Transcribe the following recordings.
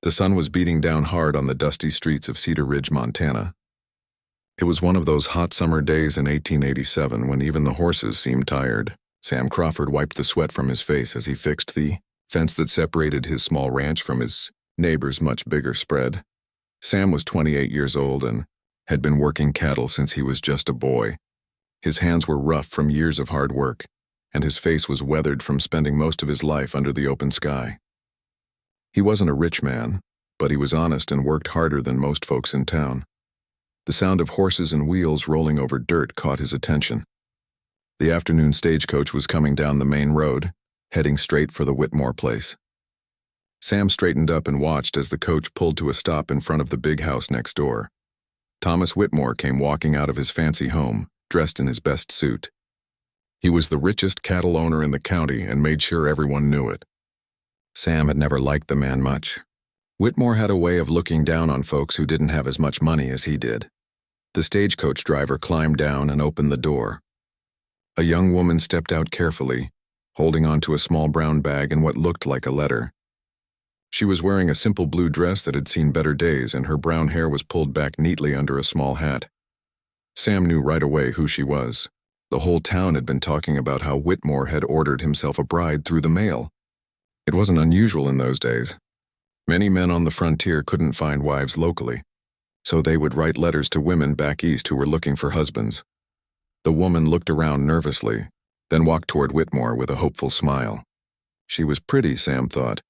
The sun was beating down hard on the dusty streets of Cedar Ridge, Montana. It was one of those hot summer days in 1887 when even the horses seemed tired. Sam Crawford wiped the sweat from his face as he fixed the fence that separated his small ranch from his neighbor's much bigger spread. Sam was 28 years old and had been working cattle since he was just a boy. His hands were rough from years of hard work, and his face was weathered from spending most of his life under the open sky. He wasn't a rich man, but he was honest and worked harder than most folks in town. The sound of horses and wheels rolling over dirt caught his attention. The afternoon stagecoach was coming down the main road, heading straight for the Whitmore place. Sam straightened up and watched as the coach pulled to a stop in front of the big house next door. Thomas Whitmore came walking out of his fancy home, dressed in his best suit. He was the richest cattle owner in the county and made sure everyone knew it. Sam had never liked the man much. Whitmore had a way of looking down on folks who didn't have as much money as he did. The stagecoach driver climbed down and opened the door. A young woman stepped out carefully, holding onto a small brown bag and what looked like a letter. She was wearing a simple blue dress that had seen better days, and her brown hair was pulled back neatly under a small hat. Sam knew right away who she was. The whole town had been talking about how Whitmore had ordered himself a bride through the mail. It wasn't unusual in those days. Many men on the frontier couldn't find wives locally, so they would write letters to women back east who were looking for husbands. The woman looked around nervously, then walked toward Whitmore with a hopeful smile. She was pretty, Sam thought.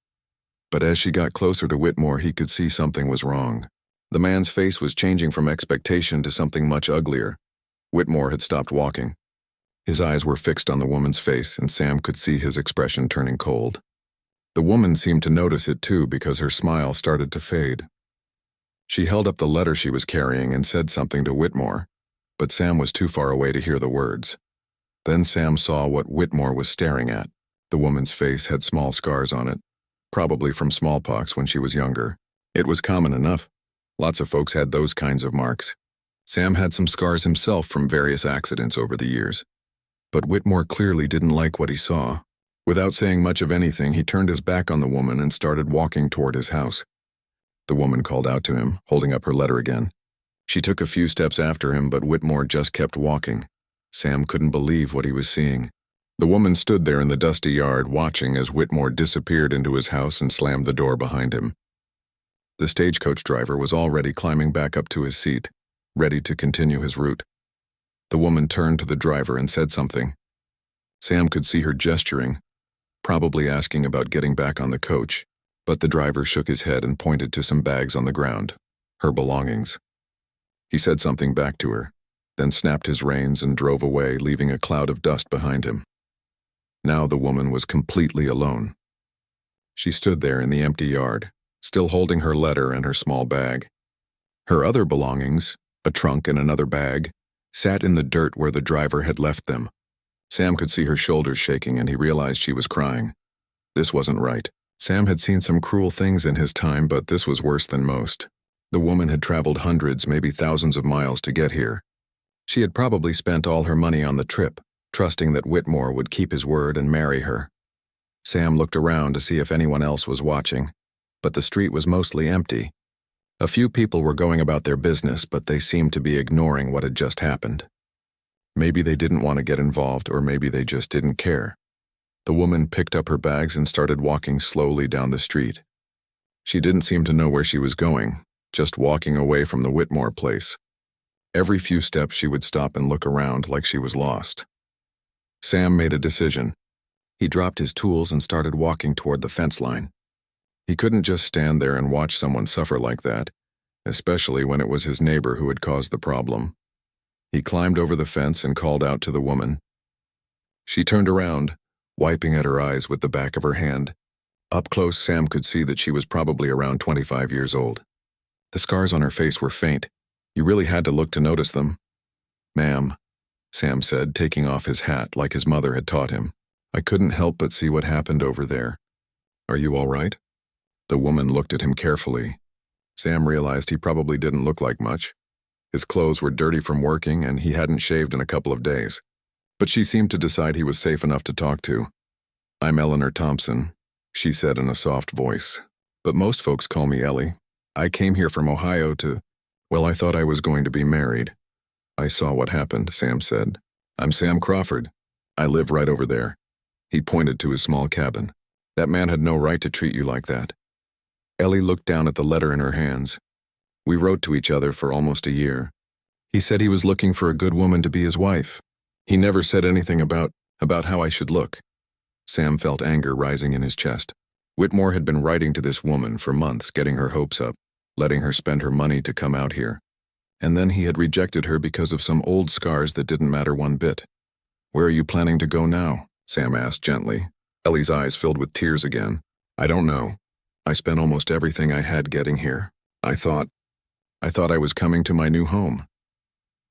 But as she got closer to Whitmore, he could see something was wrong. The man's face was changing from expectation to something much uglier. Whitmore had stopped walking. His eyes were fixed on the woman's face, and Sam could see his expression turning cold. The woman seemed to notice it too, because her smile started to fade. She held up the letter she was carrying and said something to Whitmore, but Sam was too far away to hear the words. Then Sam saw what Whitmore was staring at. The woman's face had small scars on it, probably from smallpox when she was younger. It was common enough. Lots of folks had those kinds of marks. Sam had some scars himself from various accidents over the years. But Whitmore clearly didn't like what he saw. Without saying much of anything, he turned his back on the woman and started walking toward his house. The woman called out to him, holding up her letter again. She took a few steps after him, but Whitmore just kept walking. Sam couldn't believe what he was seeing. The woman stood there in the dusty yard, watching as Whitmore disappeared into his house and slammed the door behind him. The stagecoach driver was already climbing back up to his seat, ready to continue his route. The woman turned to the driver and said something. Sam could see her gesturing, probably asking about getting back on the coach, but the driver shook his head and pointed to some bags on the ground, her belongings. He said something back to her, then snapped his reins and drove away, leaving a cloud of dust behind him. Now the woman was completely alone. She stood there in the empty yard, still holding her letter and her small bag. Her other belongings, a trunk and another bag, sat in the dirt where the driver had left them. Sam could see her shoulders shaking, and he realized she was crying. This wasn't right. Sam had seen some cruel things in his time, but this was worse than most. The woman had traveled hundreds, maybe thousands of miles to get here. She had probably spent all her money on the trip, trusting that Whitmore would keep his word and marry her. Sam looked around to see if anyone else was watching, but the street was mostly empty. A few people were going about their business, but they seemed to be ignoring what had just happened. Maybe they didn't want to get involved, or maybe they just didn't care. The woman picked up her bags and started walking slowly down the street. She didn't seem to know where she was going, just walking away from the Whitmore place. Every few steps she would stop and look around like she was lost. Sam made a decision. He dropped his tools and started walking toward the fence line. He couldn't just stand there and watch someone suffer like that, especially when it was his neighbor who had caused the problem. He climbed over the fence and called out to the woman. She turned around, wiping at her eyes with the back of her hand. Up close, Sam could see that she was probably around 25 years old. The scars on her face were faint. You really had to look to notice them. "Ma'am," Sam said, taking off his hat like his mother had taught him. "I couldn't help but see what happened over there. Are you all right?" The woman looked at him carefully. Sam realized he probably didn't look like much. His clothes were dirty from working, and he hadn't shaved in a couple of days. But she seemed to decide he was safe enough to talk to. "I'm Eleanor Thompson," she said in a soft voice. But most folks call me Ellie. I came here from Ohio to, well, I thought I was going to be married. I saw what happened, Sam said. I'm Sam Crawford. I live right over there. He pointed to his small cabin. That man had no right to treat you like that. Ellie looked down at the letter in her hands. We wrote to each other for almost a year. He said he was looking for a good woman to be his wife. He never said anything about how I should look. Sam felt anger rising in his chest. Whitmore had been writing to this woman for months, getting her hopes up, letting her spend her money to come out here. And then he had rejected her because of some old scars that didn't matter one bit. Where are you planning to go now? Sam asked gently. Ellie's eyes filled with tears again. I don't know. I spent almost everything I had getting here. I thought I was coming to my new home.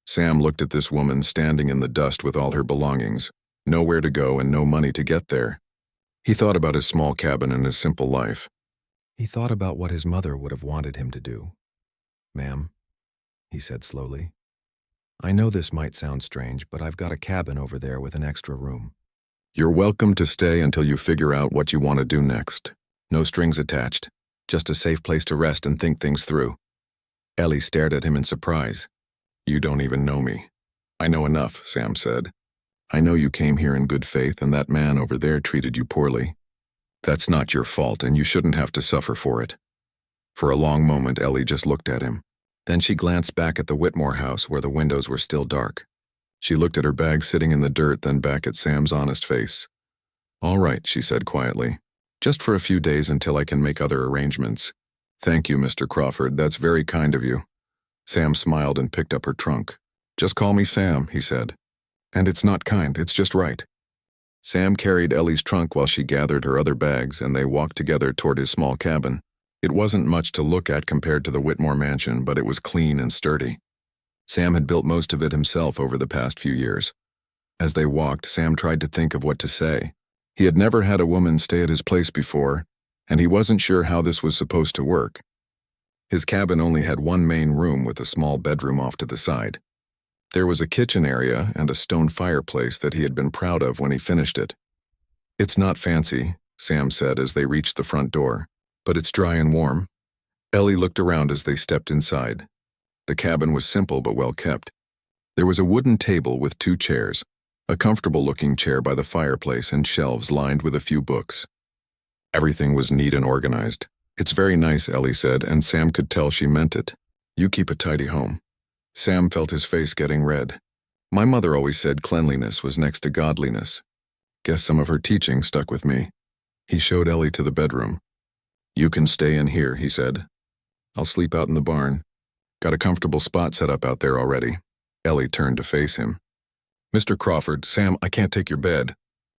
Sam looked at this woman standing in the dust with all her belongings, nowhere to go and no money to get there. He thought about his small cabin and his simple life. He thought about what his mother would have wanted him to do. Ma'am, he said slowly, I know this might sound strange, but I've got a cabin over there with an extra room. You're welcome to stay until you figure out what you want to do next. No strings attached, just a safe place to rest and think things through. Ellie stared at him in surprise. You don't even know me. I know enough, Sam said. I know you came here in good faith and that man over there treated you poorly. That's not your fault and you shouldn't have to suffer for it. For a long moment, Ellie just looked at him. Then she glanced back at the Whitmore house where the windows were still dark. She looked at her bag sitting in the dirt, then back at Sam's honest face. All right, she said quietly. Just for a few days until I can make other arrangements. Thank you, Mr. Crawford. That's very kind of you. Sam smiled and picked up her trunk. Just call me Sam, he said. And it's not kind, it's just right. Sam carried Ellie's trunk while she gathered her other bags, and they walked together toward his small cabin. It wasn't much to look at compared to the Whitmore mansion, but it was clean and sturdy. Sam had built most of it himself over the past few years. As they walked, Sam tried to think of what to say. He had never had a woman stay at his place before, and he wasn't sure how this was supposed to work. His cabin only had one main room with a small bedroom off to the side. There was a kitchen area and a stone fireplace that he had been proud of when he finished it. It's not fancy, Sam said as they reached the front door, but it's dry and warm. Ellie looked around as they stepped inside. The cabin was simple but well kept. There was a wooden table with 2 chairs, a comfortable-looking chair by the fireplace and shelves lined with a few books. Everything was neat and organized. It's very nice, Ellie said, and Sam could tell she meant it. You keep a tidy home. Sam felt his face getting red. My mother always said cleanliness was next to godliness. Guess some of her teaching stuck with me. He showed Ellie to the bedroom. You can stay in here, he said. I'll sleep out in the barn. Got a comfortable spot set up out there already. Ellie turned to face him. Mr. Crawford, Sam, I can't take your bed.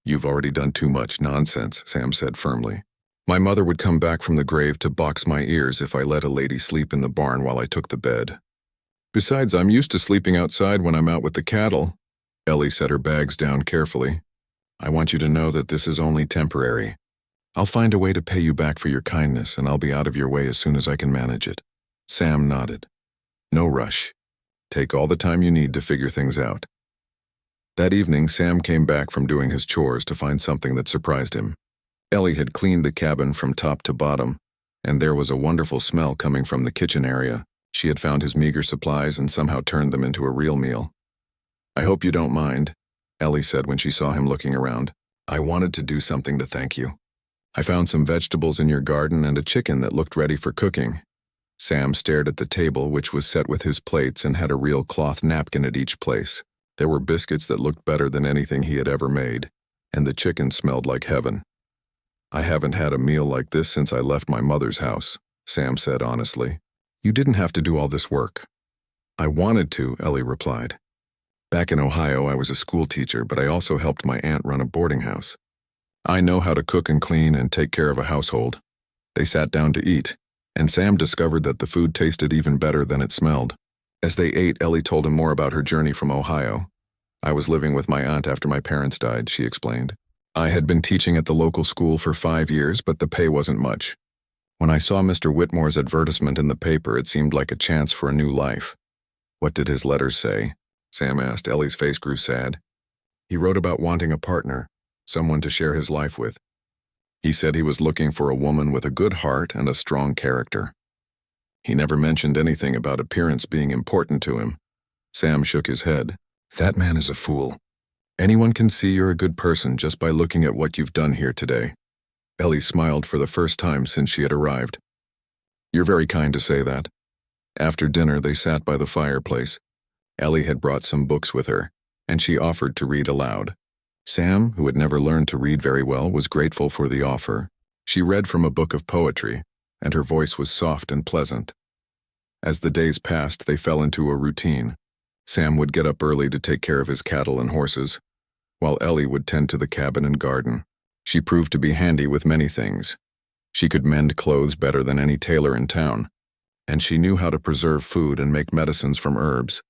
You've already done too much nonsense, Sam said firmly. My mother would come back from the grave to box my ears if I let a lady sleep in the barn while I took the bed. Besides, I'm used to sleeping outside when I'm out with the cattle. Ellie set her bags down carefully. I want you to know that this is only temporary. I'll find a way to pay you back for your kindness, and I'll be out of your way as soon as I can manage it. Sam nodded. No rush. Take all the time you need to figure things out. That evening, Sam came back from doing his chores to find something that surprised him. Ellie had cleaned the cabin from top to bottom, and there was a wonderful smell coming from the kitchen area. She had found his meager supplies and somehow turned them into a real meal. I hope you don't mind, Ellie said when she saw him looking around. I wanted to do something to thank you. I found some vegetables in your garden and a chicken that looked ready for cooking. Sam stared at the table, which was set with his plates and had a real cloth napkin at each place. There were biscuits that looked better than anything he had ever made, and the chicken smelled like heaven. I haven't had a meal like this since I left my mother's house, Sam said honestly. You didn't have to do all this work. I wanted to, Ellie replied. Back in Ohio, I was a school teacher, but I also helped my aunt run a boarding house. I know how to cook and clean and take care of a household. They sat down to eat, and Sam discovered that the food tasted even better than it smelled. As they ate, Ellie told him more about her journey from Ohio. I was living with my aunt after my parents died, she explained. I had been teaching at the local school for 5 years, but the pay wasn't much. When I saw Mr. Whitmore's advertisement in the paper, it seemed like a chance for a new life. What did his letters say? Sam asked. Ellie's face grew sad. He wrote about wanting a partner, someone to share his life with. He said he was looking for a woman with a good heart and a strong character. He never mentioned anything about appearance being important to him. Sam shook his head. That man is a fool. Anyone can see you're a good person just by looking at what you've done here today. Ellie smiled for the first time since she had arrived. You're very kind to say that. After dinner, they sat by the fireplace. Ellie had brought some books with her, and she offered to read aloud. Sam, who had never learned to read very well, was grateful for the offer. She read from a book of poetry, and her voice was soft and pleasant. As the days passed, they fell into a routine. Sam would get up early to take care of his cattle and horses, while Ellie would tend to the cabin and garden. She proved to be handy with many things. She could mend clothes better than any tailor in town, and she knew how to preserve food and make medicines from herbs.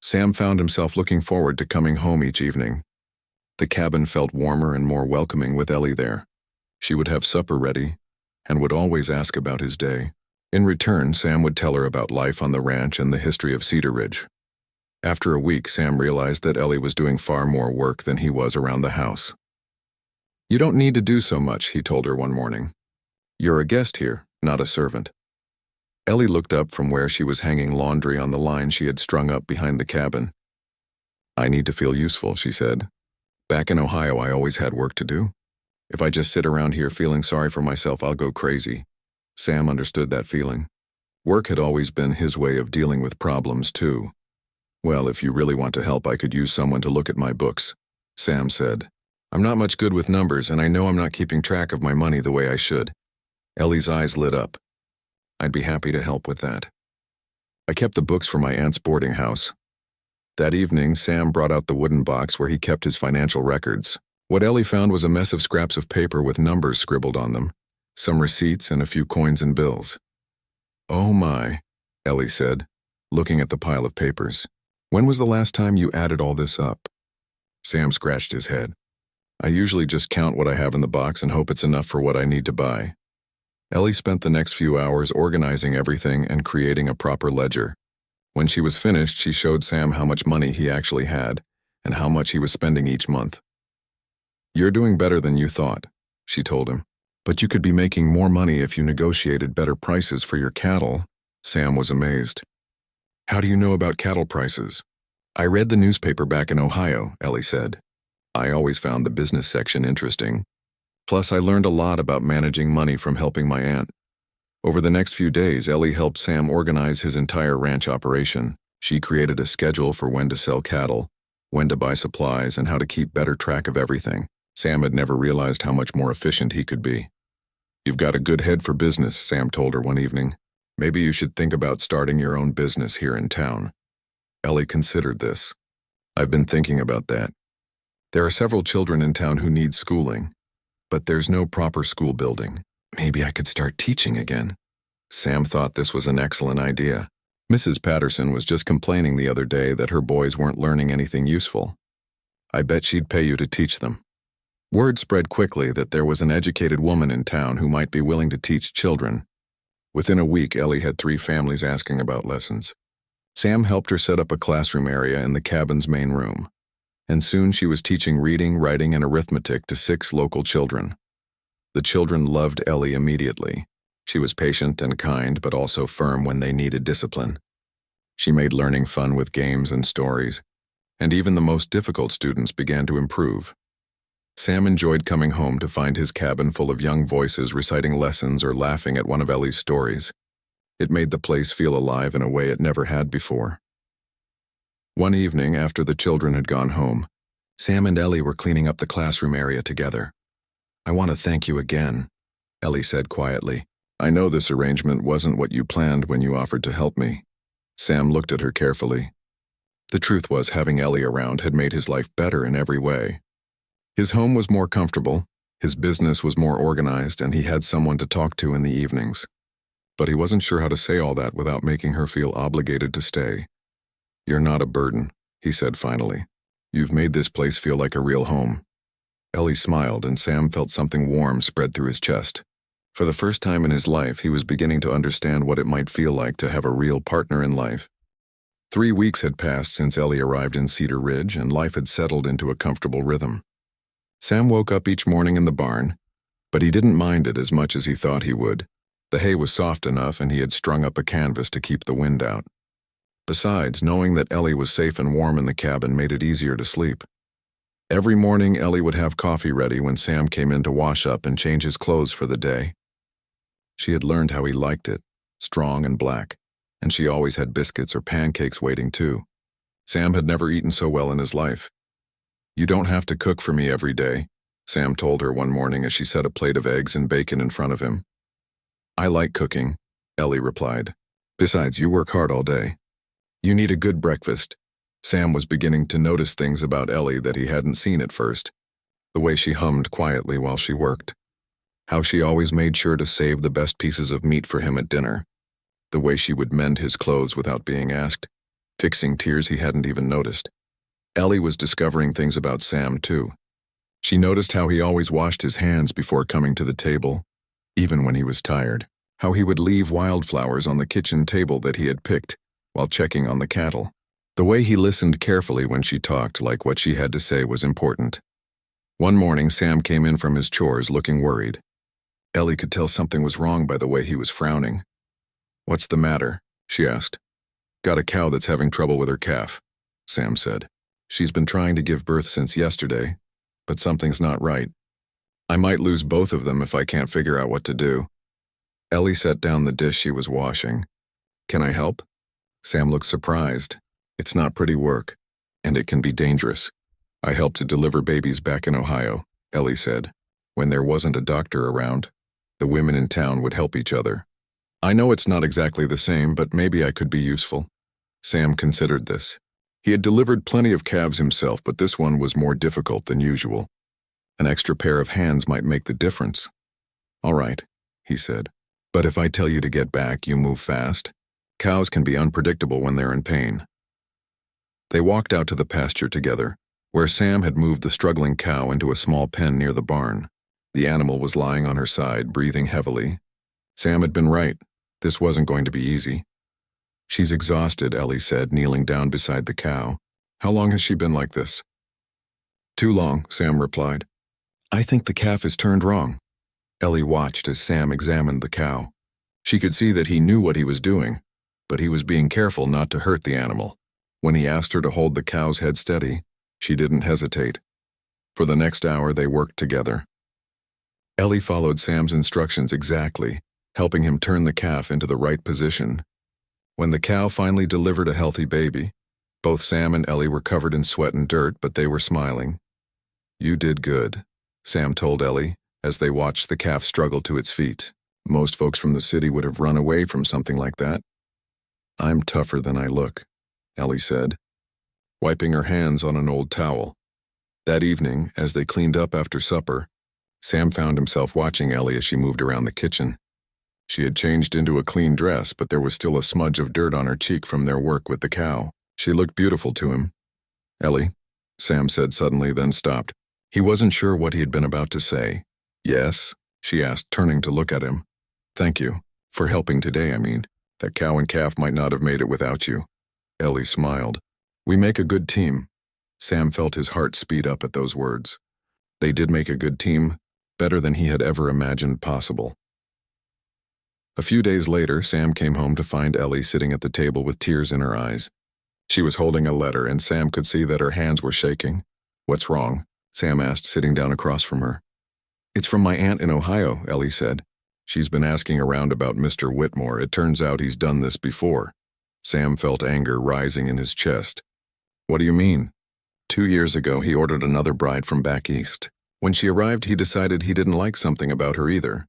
Sam found himself looking forward to coming home each evening. The cabin felt warmer and more welcoming with Ellie there. She would have supper ready, and would always ask about his day. In return, Sam would tell her about life on the ranch and the history of Cedar Ridge. After a week, Sam realized that Ellie was doing far more work than he was around the house. You don't need to do so much, he told her one morning. You're a guest here, not a servant. Ellie looked up from where she was hanging laundry on the line she had strung up behind the cabin. I need to feel useful, she said. Back in Ohio, I always had work to do. If I just sit around here feeling sorry for myself, I'll go crazy. Sam understood that feeling. Work had always been his way of dealing with problems, too. Well, if you really want to help, I could use someone to look at my books, Sam said. I'm not much good with numbers, and I know I'm not keeping track of my money the way I should. Ellie's eyes lit up. I'd be happy to help with that. I kept the books for my aunt's boarding house. That evening, Sam brought out the wooden box where he kept his financial records. What Ellie found was a mess of scraps of paper with numbers scribbled on them, some receipts and a few coins and bills. Oh my, Ellie said, looking at the pile of papers. When was the last time you added all this up? Sam scratched his head. I usually just count what I have in the box and hope it's enough for what I need to buy. Ellie spent the next few hours organizing everything and creating a proper ledger. When she was finished, she showed Sam how much money he actually had and how much he was spending each month. You're doing better than you thought, she told him. But you could be making more money if you negotiated better prices for your cattle. Sam was amazed. How do you know about cattle prices? I read the newspaper back in Ohio, Ellie said. I always found the business section interesting. Plus, I learned a lot about managing money from helping my aunt. Over the next few days, Ellie helped Sam organize his entire ranch operation. She created a schedule for when to sell cattle, when to buy supplies, and how to keep better track of everything. Sam had never realized how much more efficient he could be. You've got a good head for business, Sam told her one evening. Maybe you should think about starting your own business here in town. Ellie considered this. I've been thinking about that. There are several children in town who need schooling, but there's no proper school building. Maybe I could start teaching again. Sam thought this was an excellent idea. Mrs. Patterson was just complaining the other day that her boys weren't learning anything useful. I bet she'd pay you to teach them. Word spread quickly that there was an educated woman in town who might be willing to teach children. Within a week, Ellie had 3 families asking about lessons. Sam helped her set up a classroom area in the cabin's main room, and soon she was teaching reading, writing, and arithmetic to 6 local children. The children loved Ellie immediately. She was patient and kind, but also firm when they needed discipline. She made learning fun with games and stories, and even the most difficult students began to improve. Sam enjoyed coming home to find his cabin full of young voices reciting lessons or laughing at one of Ellie's stories. It made the place feel alive in a way it never had before. One evening, after the children had gone home, Sam and Ellie were cleaning up the classroom area together. I want to thank you again, Ellie said quietly. I know this arrangement wasn't what you planned when you offered to help me. Sam looked at her carefully. The truth was, having Ellie around had made his life better in every way. His home was more comfortable, his business was more organized, and he had someone to talk to in the evenings. But he wasn't sure how to say all that without making her feel obligated to stay. You're not a burden, he said finally. You've made this place feel like a real home. Ellie smiled, and Sam felt something warm spread through his chest. For the first time in his life, he was beginning to understand what it might feel like to have a real partner in life. 3 weeks had passed since Ellie arrived in Cedar Ridge, and life had settled into a comfortable rhythm. Sam woke up each morning in the barn, But he didn't mind it as much as he thought he would. The hay was soft enough and he had strung up a canvas to keep the wind out. Besides, knowing that Ellie was safe and warm in the cabin made it easier to sleep. Every morning, Ellie would have coffee ready when Sam came in to wash up and change his clothes for the day. She had learned how he liked it, strong and black, and she always had biscuits or pancakes waiting too. Sam had never eaten so well in his life. "You don't have to cook for me every day," Sam told her one morning as she set a plate of eggs and bacon in front of him. "I like cooking," Ellie replied. "Besides, you work hard all day. You need a good breakfast." Sam was beginning to notice things about Ellie that he hadn't seen at first. The way she hummed quietly while she worked. How she always made sure to save the best pieces of meat for him at dinner. The way she would mend his clothes without being asked, fixing tears he hadn't even noticed. Ellie was discovering things about Sam too. She noticed how he always washed his hands before coming to the table, even when he was tired. How he would leave wildflowers on the kitchen table that he had picked while checking on the cattle. The way he listened carefully when she talked, like what she had to say was important. One morning, Sam came in from his chores looking worried. Ellie could tell something was wrong by the way he was frowning. "What's the matter?" she asked. "Got a cow that's having trouble with her calf," Sam said. "She's been trying to give birth since yesterday, but something's not right. I might lose both of them if I can't figure out what to do." Ellie set down the dish she was washing. "Can I help?" Sam looked surprised. "It's not pretty work, and it can be dangerous. I helped to deliver babies back in Ohio," Ellie said. "When there wasn't a doctor around, the women in town would help each other. I know it's not exactly the same, but maybe I could be useful." Sam considered this. He had delivered plenty of calves himself, but this one was more difficult than usual. An extra pair of hands might make the difference. "All right," he said. "But if I tell you to get back, you move fast. Cows can be unpredictable when they're in pain." They walked out to the pasture together, where Sam had moved the struggling cow into a small pen near the barn. The animal was lying on her side, breathing heavily. Sam had been right. This wasn't going to be easy. "She's exhausted," Ellie said, kneeling down beside the cow. "How long has she been like this?" "Too long," Sam replied. "I think the calf is turned wrong." Ellie watched as Sam examined the cow. She could see that he knew what he was doing, but he was being careful not to hurt the animal. When he asked her to hold the cow's head steady, she didn't hesitate. For the next hour, they worked together. Ellie followed Sam's instructions exactly, helping him turn the calf into the right position. When the cow finally delivered a healthy baby, both Sam and Ellie were covered in sweat and dirt, but they were smiling. "You did good," Sam told Ellie, as they watched the calf struggle to its feet. "Most folks from the city would have run away from something like that." "I'm tougher than I look," Ellie said, wiping her hands on an old towel. That evening, as they cleaned up after supper, Sam found himself watching Ellie as she moved around the kitchen. She had changed into a clean dress, but there was still a smudge of dirt on her cheek from their work with the cow. She looked beautiful to him. "Ellie," Sam said suddenly, then stopped. He wasn't sure what he had been about to say. "Yes?" she asked, turning to look at him. "Thank you. For helping today, I mean. That cow and calf might not have made it without you." Ellie smiled. "We make a good team." Sam felt his heart speed up at those words. They did make a good team, better than he had ever imagined possible. A few days later, Sam came home to find Ellie sitting at the table with tears in her eyes. She was holding a letter, and Sam could see that her hands were shaking. "What's wrong?" Sam asked, sitting down across from her. "It's from my aunt in Ohio," Ellie said. "She's been asking around about Mr. Whitmore. It turns out he's done this before." Sam felt anger rising in his chest. "What do you mean?" 2 years ago, he ordered another bride from back east. When she arrived, he decided he didn't like something about her either,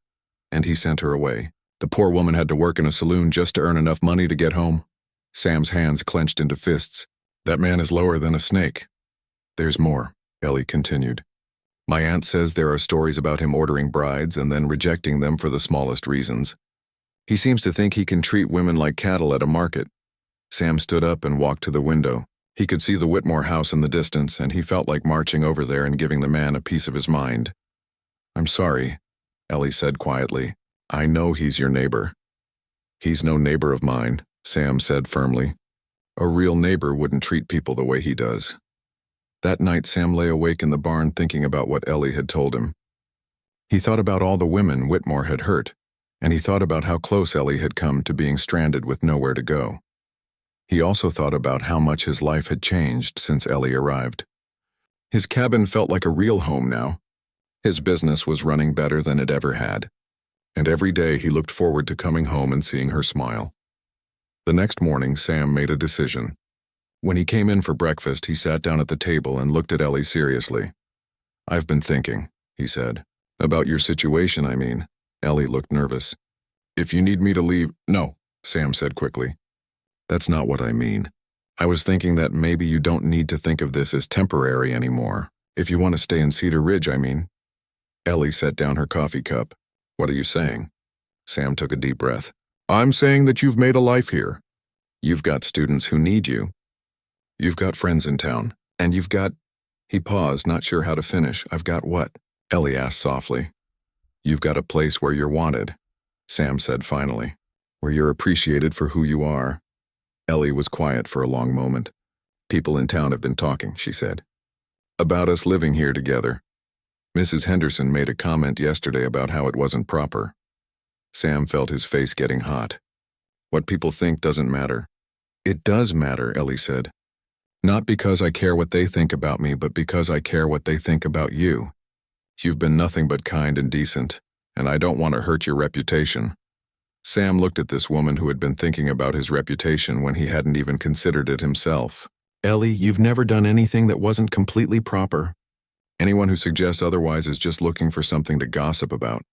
and he sent her away. The poor woman had to work in a saloon just to earn enough money to get home. Sam's hands clenched into fists. "That man is lower than a snake." "There's more," Ellie continued. "My aunt says there are stories about him ordering brides and then rejecting them for the smallest reasons. He seems to think he can treat women like cattle at a market." Sam stood up and walked to the window. He could see the Whitmore house in the distance, and he felt like marching over there and giving the man a piece of his mind. "I'm sorry," Ellie said quietly. "I know he's your neighbor." "He's no neighbor of mine," Sam said firmly. "A real neighbor wouldn't treat people the way he does." That night, Sam lay awake in the barn thinking about what Ellie had told him. He thought about all the women Whitmore had hurt, and he thought about how close Ellie had come to being stranded with nowhere to go. He also thought about how much his life had changed since Ellie arrived. His cabin felt like a real home now. His business was running better than it ever had, and every day he looked forward to coming home and seeing her smile. The next morning, Sam made a decision. When he came in for breakfast, he sat down at the table and looked at Ellie seriously. "I've been thinking," he said. "About your situation, I mean." Ellie looked nervous. "If you need me to leave—" "No," Sam said quickly. "That's not what I mean. I was thinking that maybe you don't need to think of this as temporary anymore. If you want to stay in Cedar Ridge, I mean." Ellie set down her coffee cup. "What are you saying?" Sam took a deep breath. "I'm saying that you've made a life here. You've got students who need you. You've got friends in town, and you've got—" He paused, not sure how to finish. "I've got what?" Ellie asked softly. "You've got a place where you're wanted," Sam said finally. "Where you're appreciated for who you are." Ellie was quiet for a long moment. "People in town have been talking," she said. "About us living here together. Mrs. Henderson made a comment yesterday about how it wasn't proper." Sam felt his face getting hot. "What people think doesn't matter." "It does matter," Ellie said. "Not because I care what they think about me, but because I care what they think about you. You've been nothing but kind and decent, and I don't want to hurt your reputation." Sam looked at this woman who had been thinking about his reputation when he hadn't even considered it himself. "Ellie, you've never done anything that wasn't completely proper. Anyone who suggests otherwise is just looking for something to gossip about."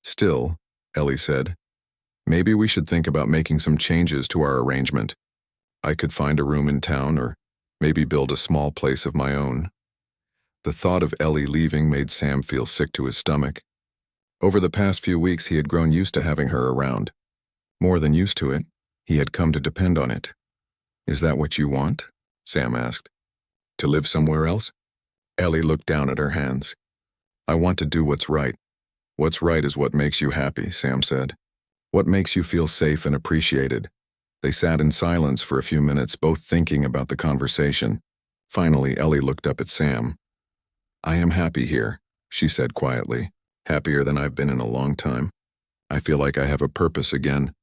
"Still," Ellie said, "maybe we should think about making some changes to our arrangement. I could find a room in town or maybe build a small place of my own." The thought of Ellie leaving made Sam feel sick to his stomach. Over the past few weeks, he had grown used to having her around. More than used to it, he had come to depend on it. "Is that what you want?" Sam asked. "To live somewhere else?" Ellie looked down at her hands. "I want to do what's right." "What's right is what makes you happy," Sam said. "What makes you feel safe and appreciated." They sat in silence for a few minutes, both thinking about the conversation. Finally, Ellie looked up at Sam. "I am happy here," she said quietly. "Happier than I've been in a long time. I feel like I have a purpose again."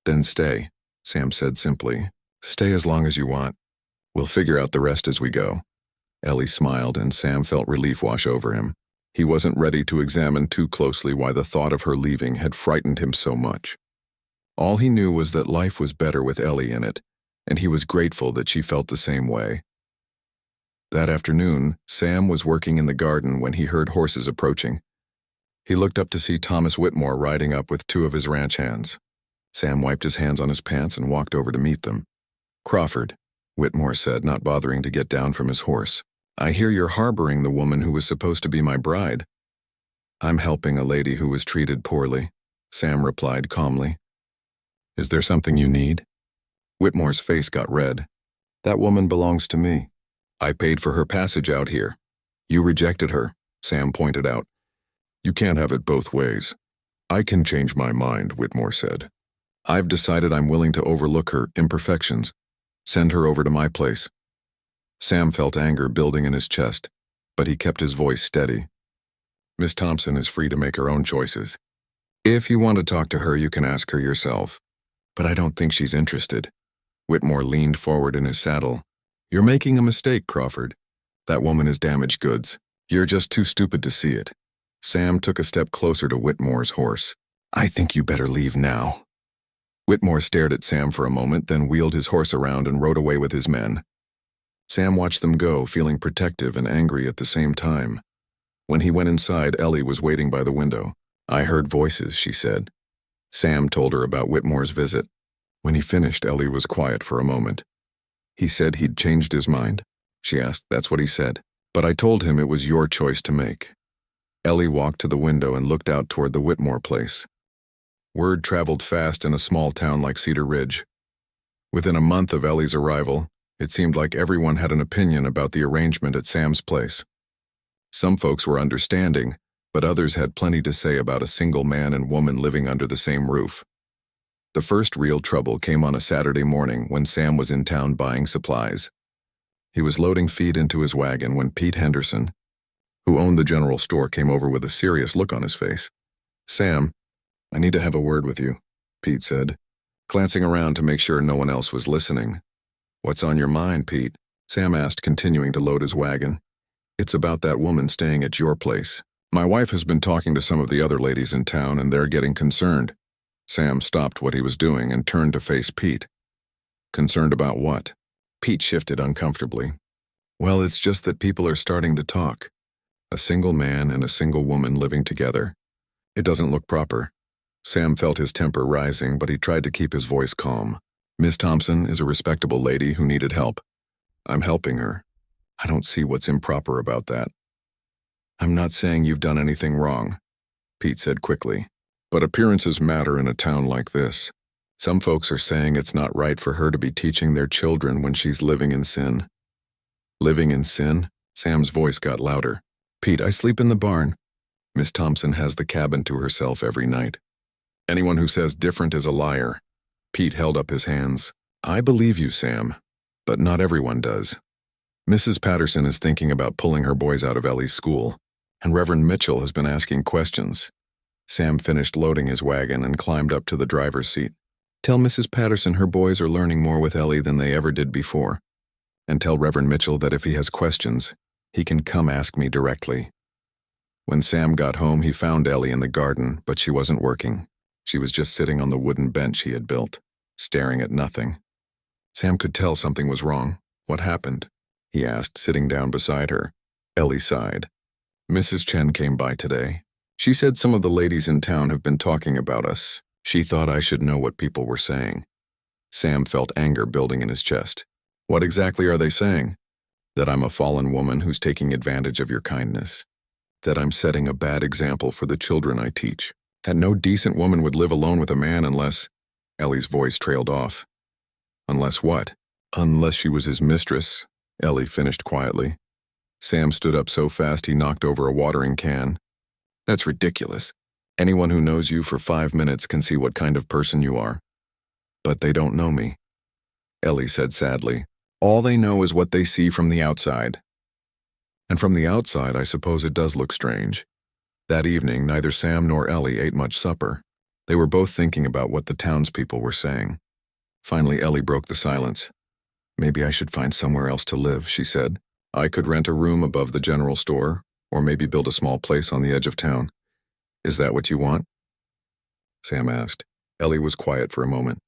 "Then stay," Sam said simply. "Stay as long as you want. We'll figure out the rest as we go." Ellie smiled, and Sam felt relief wash over him. He wasn't ready to examine too closely why the thought of her leaving had frightened him so much. All he knew was that life was better with Ellie in it, and he was grateful that she felt the same way. That afternoon, Sam was working in the garden when he heard horses approaching. He looked up to see Thomas Whitmore riding up with two of his ranch hands. Sam wiped his hands on his pants and walked over to meet them. "Crawford," Whitmore said, not bothering to get down from his horse. "I hear you're harboring the woman who was supposed to be my bride." "I'm helping a lady who was treated poorly," Sam replied calmly. "Is there something you need?" Whitmore's face got red. "That woman belongs to me. I paid for her passage out here. You rejected her," Sam pointed out. "You can't have it both ways." "I can change my mind," Whitmore said. "I've decided I'm willing to overlook her imperfections. Send her over to my place." Sam felt anger building in his chest, but he kept his voice steady. "Miss Thompson is free to make her own choices. If you want to talk to her, you can ask her yourself. But I don't think she's interested." Whitmore leaned forward in his saddle. "You're making a mistake, Crawford. That woman is damaged goods. You're just too stupid to see it." Sam took a step closer to Whitmore's horse. "I think you better leave now." Whitmore stared at Sam for a moment, then wheeled his horse around and rode away with his men. Sam watched them go, feeling protective and angry at the same time. When he went inside, Ellie was waiting by the window. "I heard voices," she said. Sam told her about Whitmore's visit. When he finished, Ellie was quiet for a moment. "He said he'd changed his mind?" she asked. "That's what he said. But I told him it was your choice to make." Ellie walked to the window and looked out toward the Whitmore place. Word traveled fast in a small town like Cedar Ridge. Within a month of Ellie's arrival, it seemed like everyone had an opinion about the arrangement at Sam's place. Some folks were understanding, but others had plenty to say about a single man and woman living under the same roof. The first real trouble came on a Saturday morning when Sam was in town buying supplies. He was loading feed into his wagon when Pete Henderson, who owned the general store, came over with a serious look on his face. "Sam, I need to have a word with you," Pete said, glancing around to make sure no one else was listening. "What's on your mind, Pete?" Sam asked, continuing to load his wagon. "It's about that woman staying at your place. My wife has been talking to some of the other ladies in town, and they're getting concerned." Sam stopped what he was doing and turned to face Pete. "Concerned about what?" Pete shifted uncomfortably. "Well, it's just that people are starting to talk. A single man and a single woman living together. It doesn't look proper." Sam felt his temper rising, but he tried to keep his voice calm. "Miss Thompson is a respectable lady who needed help. I'm helping her. I don't see what's improper about that." "I'm not saying you've done anything wrong," Pete said quickly. "But appearances matter in a town like this. Some folks are saying it's not right for her to be teaching their children when she's living in sin." "Living in sin?" Sam's voice got louder. "Pete, I sleep in the barn. Miss Thompson has the cabin to herself every night. Anyone who says different is a liar." Pete held up his hands. "I believe you, Sam, but not everyone does. Mrs. Patterson is thinking about pulling her boys out of Ellie's school, and Reverend Mitchell has been asking questions." Sam finished loading his wagon and climbed up to the driver's seat. "Tell Mrs. Patterson her boys are learning more with Ellie than they ever did before. And tell Reverend Mitchell that if he has questions, he can come ask me directly." When Sam got home, he found Ellie in the garden, but she wasn't working. She was just sitting on the wooden bench he had built, staring at nothing. Sam could tell something was wrong. "What happened?" he asked, sitting down beside her. Ellie sighed. "Mrs. Chen came by today. She said some of the ladies in town have been talking about us. She thought I should know what people were saying." Sam felt anger building in his chest. "What exactly are they saying?" "That I'm a fallen woman who's taking advantage of your kindness. That I'm setting a bad example for the children I teach. That no decent woman would live alone with a man unless—" Ellie's voice trailed off. "Unless what?" "Unless she was his mistress," Ellie finished quietly. Sam stood up so fast he knocked over a watering can. "That's ridiculous. Anyone who knows you for 5 minutes can see what kind of person you are." "But they don't know me," Ellie said sadly. "All they know is what they see from the outside." "And from the outside, I suppose it does look strange." That evening, neither Sam nor Ellie ate much supper. They were both thinking about what the townspeople were saying. Finally, Ellie broke the silence. "Maybe I should find somewhere else to live," she said. "I could rent a room above the general store, or maybe build a small place on the edge of town. Is that what you want?" Sam asked. Ellie was quiet for a moment.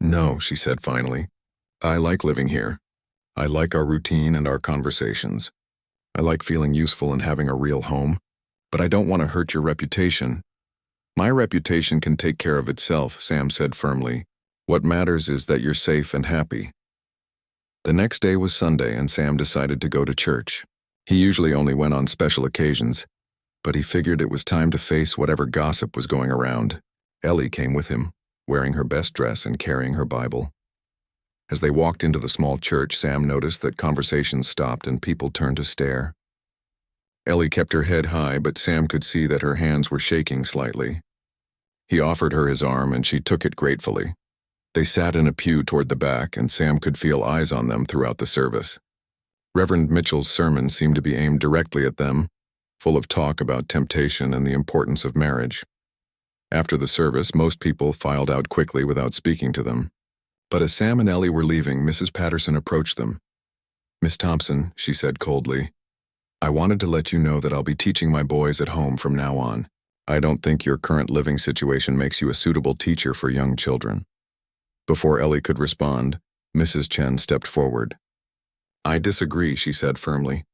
"No," she said finally. "I like living here. I like our routine and our conversations. I like feeling useful and having a real home. But I don't want to hurt your reputation." "My reputation can take care of itself," Sam said firmly. "What matters is that you're safe and happy." The next day was Sunday, and Sam decided to go to church. He usually only went on special occasions, but he figured it was time to face whatever gossip was going around. Ellie came with him, wearing her best dress and carrying her Bible. As they walked into the small church, Sam noticed that conversations stopped and people turned to stare. Ellie kept her head high, but Sam could see that her hands were shaking slightly. He offered her his arm, and she took it gratefully. They sat in a pew toward the back, and Sam could feel eyes on them throughout the service. Reverend Mitchell's sermon seemed to be aimed directly at them, full of talk about temptation and the importance of marriage. After the service, most people filed out quickly without speaking to them. But as Sam and Ellie were leaving, Mrs. Patterson approached them. "Miss Thompson," she said coldly, "I wanted to let you know that I'll be teaching my boys at home from now on. I don't think your current living situation makes you a suitable teacher for young children." Before Ellie could respond, Mrs. Chen stepped forward. "I disagree," she said firmly.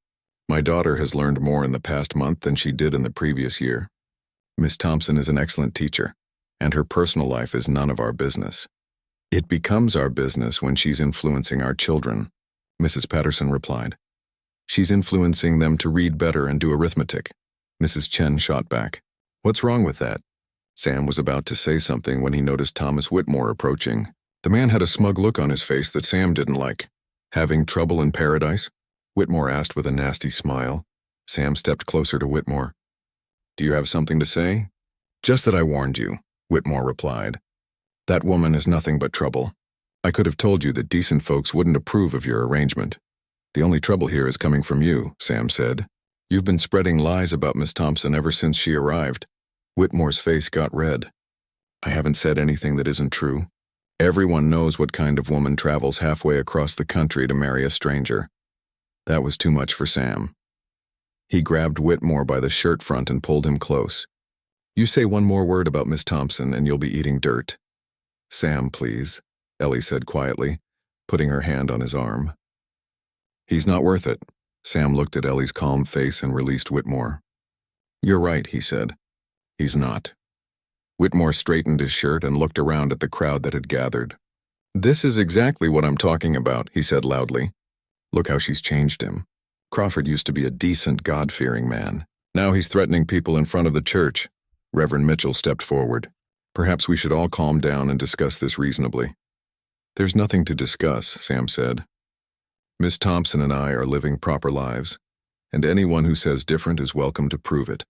"My daughter has learned more in the past month than she did in the previous year. Miss Thompson is an excellent teacher, and her personal life is none of our business." "It becomes our business when she's influencing our children," Mrs. Patterson replied. "She's influencing them to read better and do arithmetic," Mrs. Chen shot back. "What's wrong with that?" Sam was about to say something when he noticed Thomas Whitmore approaching. The man had a smug look on his face that Sam didn't like. "Having trouble in paradise?" Whitmore asked with a nasty smile. Sam stepped closer to Whitmore. "Do you have something to say?" "Just that I warned you," Whitmore replied. "That woman is nothing but trouble. I could have told you that decent folks wouldn't approve of your arrangement. The only trouble here is coming from you," Sam said. You've been spreading lies about Miss Thompson ever since she arrived. Whitmore's face got red. I haven't said anything that isn't true. Everyone knows what kind of woman travels halfway across the country to marry a stranger. That was too much for Sam. He grabbed Whitmore by the shirt front and pulled him close. You say one more word about Miss Thompson and you'll be eating dirt. Sam, please, Ellie said quietly, putting her hand on his arm. He's not worth it. Sam looked at Ellie's calm face and released Whitmore. You're right, he said. He's not. Whitmore straightened his shirt and looked around at the crowd that had gathered. This is exactly what I'm talking about, he said loudly. Look how she's changed him. Crawford used to be a decent, God-fearing man. Now he's threatening people in front of the church. Reverend Mitchell stepped forward. Perhaps we should all calm down and discuss this reasonably. There's nothing to discuss, Sam said. Miss Thompson and I are living proper lives, and anyone who says different is welcome to prove it.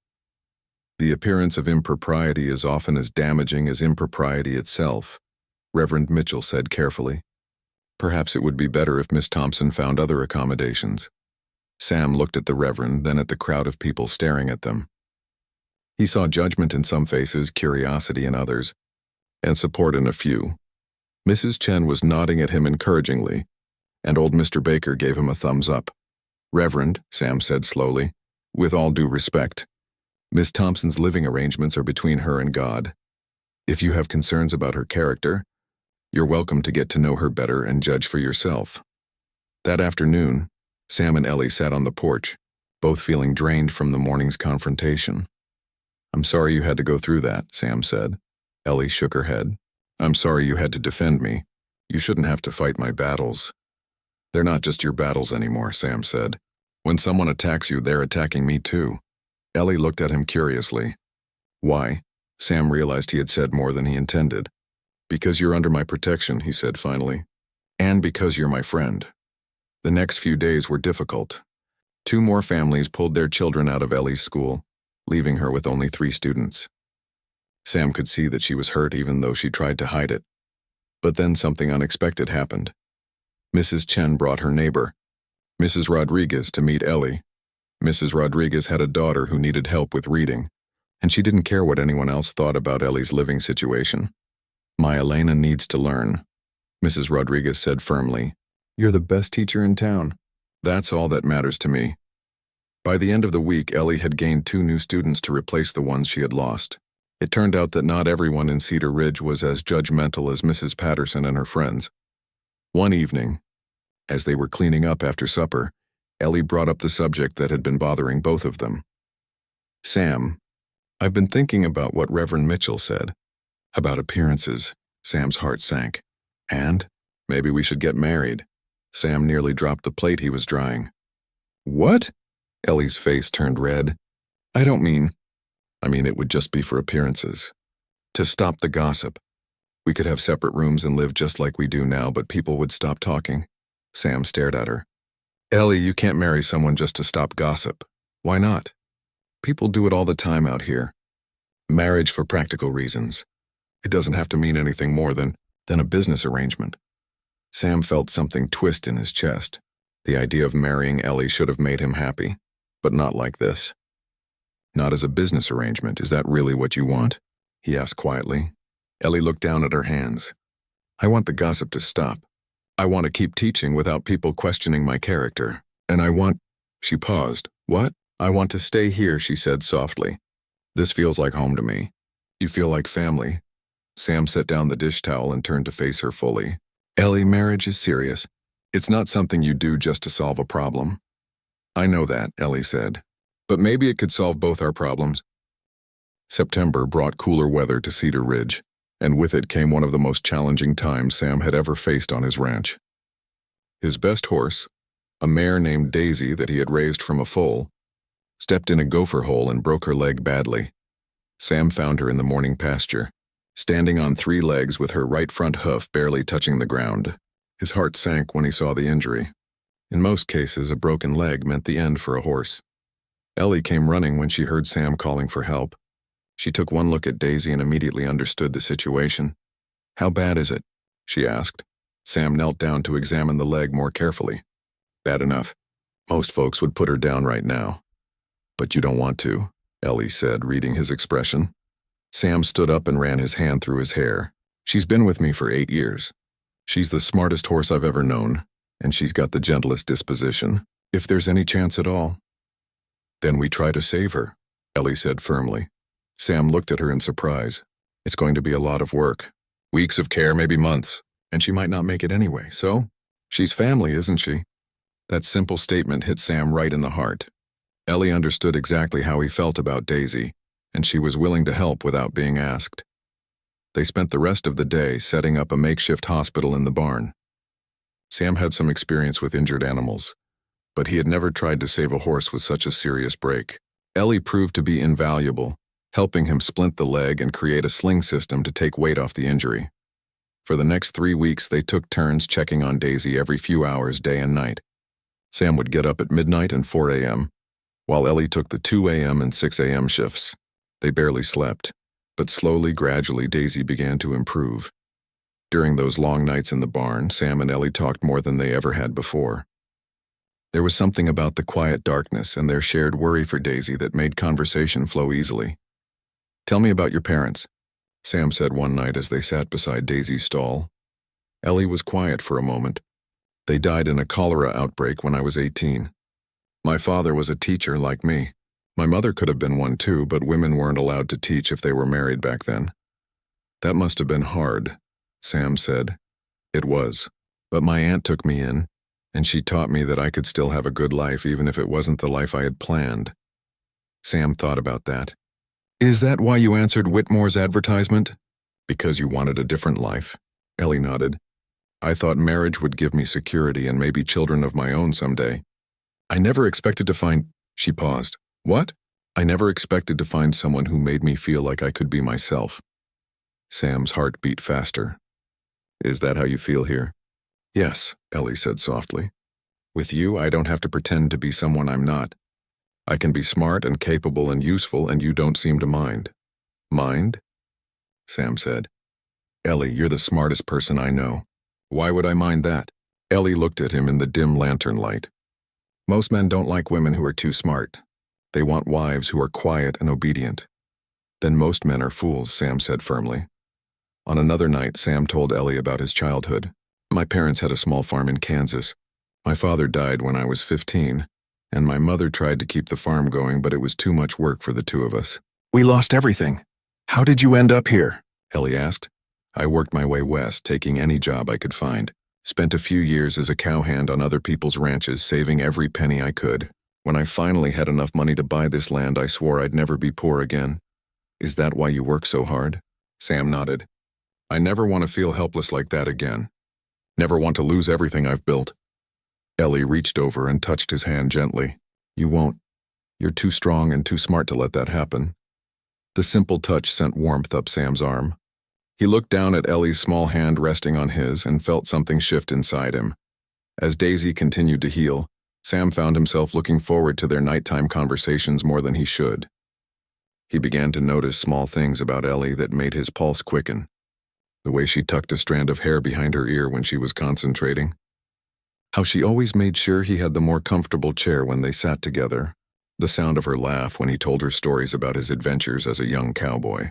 The appearance of impropriety is often as damaging as impropriety itself, Reverend Mitchell said carefully. Perhaps it would be better if Miss Thompson found other accommodations. Sam looked at the Reverend, then at the crowd of people staring at them. He saw judgment in some faces, curiosity in others, and support in a few. Mrs. Chen was nodding at him encouragingly, and old Mr. Baker gave him a thumbs up. Reverend, Sam said slowly, with all due respect, Miss Thompson's living arrangements are between her and God. If you have concerns about her character, you're welcome to get to know her better and judge for yourself. That afternoon, Sam and Ellie sat on the porch, both feeling drained from the morning's confrontation. I'm sorry you had to go through that, Sam said. Ellie shook her head. I'm sorry you had to defend me. You shouldn't have to fight my battles. They're not just your battles anymore, Sam said. When someone attacks you, they're attacking me too. Ellie looked at him curiously. Why? Sam realized he had said more than he intended. Because you're under my protection, he said finally. And because you're my friend. The next few days were difficult. 2 more families pulled their children out of Ellie's school, leaving her with only 3 students. Sam could see that she was hurt even though she tried to hide it. But then something unexpected happened. Mrs. Chen brought her neighbor, Mrs. Rodriguez, to meet Ellie. Mrs. Rodriguez had a daughter who needed help with reading, and she didn't care what anyone else thought about Ellie's living situation. My Elena needs to learn, Mrs. Rodriguez said firmly. You're the best teacher in town. That's all that matters to me. By the end of the week, Ellie had gained 2 new students to replace the ones she had lost. It turned out that not everyone in Cedar Ridge was as judgmental as Mrs. Patterson and her friends. One evening, as they were cleaning up after supper, Ellie brought up the subject that had been bothering both of them. Sam, I've been thinking about what Reverend Mitchell said. About appearances. Sam's heart sank. And maybe we should get married. Sam nearly dropped the plate he was drying. What? Ellie's face turned red. I mean it would just be for appearances. To stop the gossip. We could have separate rooms and live just like we do now, but people would stop talking. Sam stared at her. Ellie, you can't marry someone just to stop gossip. Why not? People do it all the time out here. Marriage for practical reasons. It doesn't have to mean anything more than a business arrangement. Sam felt something twist in his chest. The idea of marrying Ellie should have made him happy, but not like this. Not as a business arrangement. Is that really what you want? He asked quietly. Ellie looked down at her hands. I want the gossip to stop. I want to keep teaching without people questioning my character. And I want... She paused. What? I want to stay here, she said softly. This feels like home to me. You feel like family. Sam set down the dish towel and turned to face her fully. Ellie, marriage is serious. It's not something you do just to solve a problem. I know that, Ellie said. But maybe it could solve both our problems. September brought cooler weather to Cedar Ridge, and with it came one of the most challenging times Sam had ever faced on his ranch. His best horse, a mare named Daisy that he had raised from a foal, stepped in a gopher hole and broke her leg badly. Sam found her in the morning pasture, standing on 3 legs with her right front hoof barely touching the ground. His heart sank when he saw the injury. In most cases, a broken leg meant the end for a horse. Ellie came running when she heard Sam calling for help. She took one look at Daisy and immediately understood the situation. How bad is it? She asked. Sam knelt down to examine the leg more carefully. Bad enough. Most folks would put her down right now. But you don't want to, Ellie said, reading his expression. Sam stood up and ran his hand through his hair. She's been with me for 8 years. She's the smartest horse I've ever known, and she's got the gentlest disposition, if there's any chance at all. Then we try to save her, Ellie said firmly. Sam looked at her in surprise. It's going to be a lot of work. Weeks of care, maybe months, and she might not make it anyway, so? She's family, isn't she? That simple statement hit Sam right in the heart. Ellie understood exactly how he felt about Daisy, and she was willing to help without being asked. They spent the rest of the day setting up a makeshift hospital in the barn. Sam had some experience with injured animals, but he had never tried to save a horse with such a serious break. Ellie proved to be invaluable, helping him splint the leg and create a sling system to take weight off the injury. For the next 3 weeks, they took turns checking on Daisy every few hours, day and night. Sam would get up at midnight and 4 a.m., while Ellie took the 2 a.m. and 6 a.m. shifts. They barely slept, but slowly, gradually, Daisy began to improve. During those long nights in the barn, Sam and Ellie talked more than they ever had before. There was something about the quiet darkness and their shared worry for Daisy that made conversation flow easily. "Tell me about your parents," Sam said one night as they sat beside Daisy's stall. Ellie was quiet for a moment. "They died in a cholera outbreak when I was 18. My father was a teacher like me. My mother could have been one too, but women weren't allowed to teach if they were married back then." "That must have been hard," Sam said. "It was, but my aunt took me in, and she taught me that I could still have a good life even if it wasn't the life I had planned." Sam thought about that. "Is that why you answered Whitmore's advertisement? Because you wanted a different life?" Ellie nodded. "I thought marriage would give me security and maybe children of my own someday. I never expected to find—" She paused. "What?" "I never expected to find someone who made me feel like I could be myself." Sam's heart beat faster. "Is that how you feel here?" "Yes," Ellie said softly. "With you, I don't have to pretend to be someone I'm not. I can be smart and capable and useful, and you don't seem to mind." "Mind?" Sam said. "Ellie, you're the smartest person I know. Why would I mind that?" Ellie looked at him in the dim lantern light. "Most men don't like women who are too smart. They want wives who are quiet and obedient." "Then most men are fools," Sam said firmly. On another night, Sam told Ellie about his childhood. "My parents had a small farm in Kansas. My father died when I was 15, and my mother tried to keep the farm going, but it was too much work for the two of us. We lost everything. How did you end up here?" Ellie asked. "I worked my way west, taking any job I could find. Spent a few years as a cowhand on other people's ranches, saving every penny I could. When I finally had enough money to buy this land, I swore I'd never be poor again." "Is that why you work so hard?" Sam nodded. "I never want to feel helpless like that again. Never want to lose everything I've built." Ellie reached over and touched his hand gently. "You won't. You're too strong and too smart to let that happen." The simple touch sent warmth up Sam's arm. He looked down at Ellie's small hand resting on his and felt something shift inside him. As Daisy continued to heal, Sam found himself looking forward to their nighttime conversations more than he should. He began to notice small things about Ellie that made his pulse quicken. The way she tucked a strand of hair behind her ear when she was concentrating. How she always made sure he had the more comfortable chair when they sat together. The sound of her laugh when he told her stories about his adventures as a young cowboy.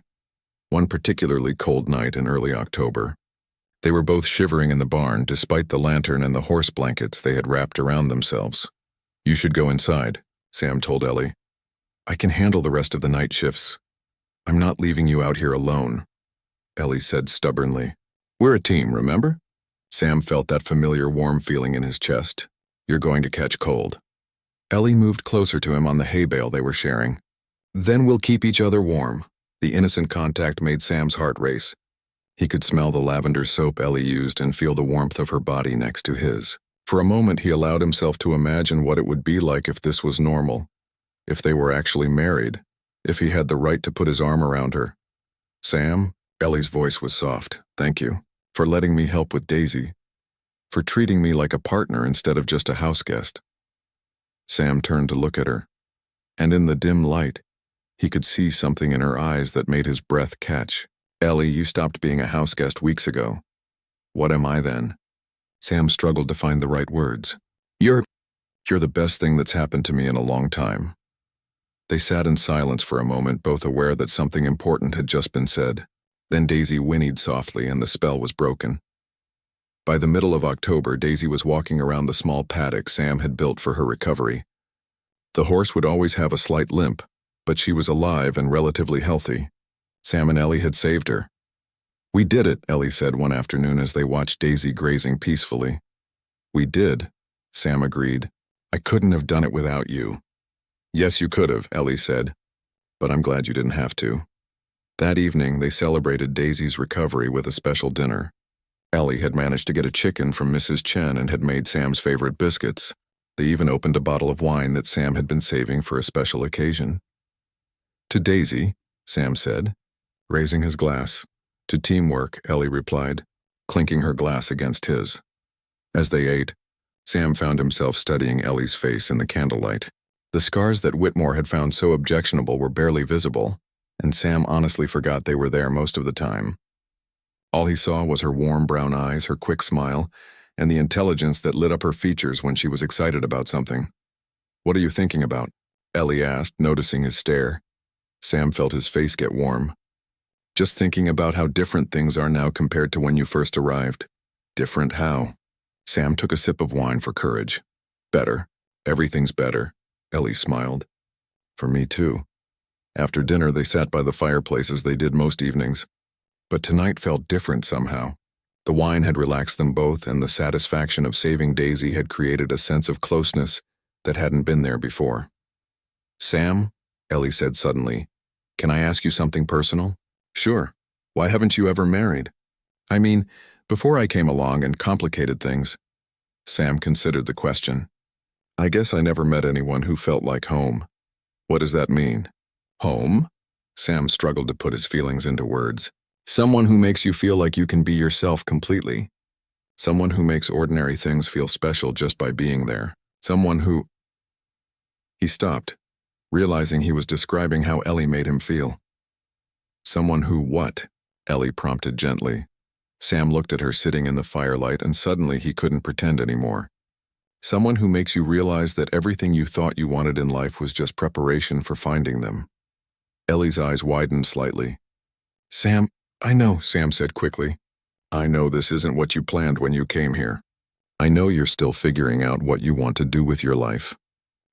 One particularly cold night in early October. They were both shivering in the barn despite the lantern and the horse blankets they had wrapped around themselves. "You should go inside," Sam told Ellie. "I can handle the rest of the night shifts. I'm not leaving you out here alone," Ellie said stubbornly. "We're a team, remember?" Sam felt that familiar warm feeling in his chest. "You're going to catch cold." Ellie moved closer to him on the hay bale they were sharing. "Then we'll keep each other warm." The innocent contact made Sam's heart race. He could smell the lavender soap Ellie used and feel the warmth of her body next to his. For a moment, he allowed himself to imagine what it would be like if this was normal, if they were actually married, if he had the right to put his arm around her. "Sam," Ellie's voice was soft, "thank you for letting me help with Daisy, for treating me like a partner instead of just a houseguest." Sam turned to look at her, and in the dim light, he could see something in her eyes that made his breath catch. "Ellie, you stopped being a houseguest weeks ago. What am I then?" Sam struggled to find the right words. You're the best thing that's happened to me in a long time." They sat in silence for a moment, both aware that something important had just been said. Then Daisy whinnied softly and the spell was broken. By the middle of October, Daisy was walking around the small paddock Sam had built for her recovery. The horse would always have a slight limp, but she was alive and relatively healthy. Sam and Ellie had saved her. "We did it," Ellie said one afternoon as they watched Daisy grazing peacefully. "We did," Sam agreed. "I couldn't have done it without you." "Yes, you could have," Ellie said, "but I'm glad you didn't have to." That evening, they celebrated Daisy's recovery with a special dinner. Ellie had managed to get a chicken from Mrs. Chen and had made Sam's favorite biscuits. They even opened a bottle of wine that Sam had been saving for a special occasion. "To Daisy," Sam said, raising his glass. "To teamwork," Ellie replied, clinking her glass against his. As they ate, Sam found himself studying Ellie's face in the candlelight. The scars that Whitmore had found so objectionable were barely visible, and Sam honestly forgot they were there most of the time. All he saw was her warm brown eyes, her quick smile, and the intelligence that lit up her features when she was excited about something. "What are you thinking about?" Ellie asked, noticing his stare. Sam felt his face get warm. "Just thinking about how different things are now compared to when you first arrived." "Different how?" Sam took a sip of wine for courage. "Better. Everything's better," Ellie smiled. "For me too." After dinner, they sat by the fireplace as they did most evenings. But tonight felt different somehow. The wine had relaxed them both, and the satisfaction of saving Daisy had created a sense of closeness that hadn't been there before. "Sam," Ellie said suddenly, "can I ask you something personal?" "Sure. Why haven't you ever married?" "I mean, before I came along and complicated things." Sam considered the question. "I guess I never met anyone who felt like home." "What does that mean?" "Home?" Sam struggled to put his feelings into words. "Someone who makes you feel like you can be yourself completely. Someone who makes ordinary things feel special just by being there. Someone who—" He stopped, realizing he was describing how Ellie made him feel. "Someone who what?" Ellie prompted gently. Sam looked at her sitting in the firelight, and suddenly he couldn't pretend anymore. "Someone who makes you realize that everything you thought you wanted in life was just preparation for finding them." Ellie's eyes widened slightly. "Sam, I know," Sam said quickly. "I know this isn't what you planned when you came here. I know you're still figuring out what you want to do with your life.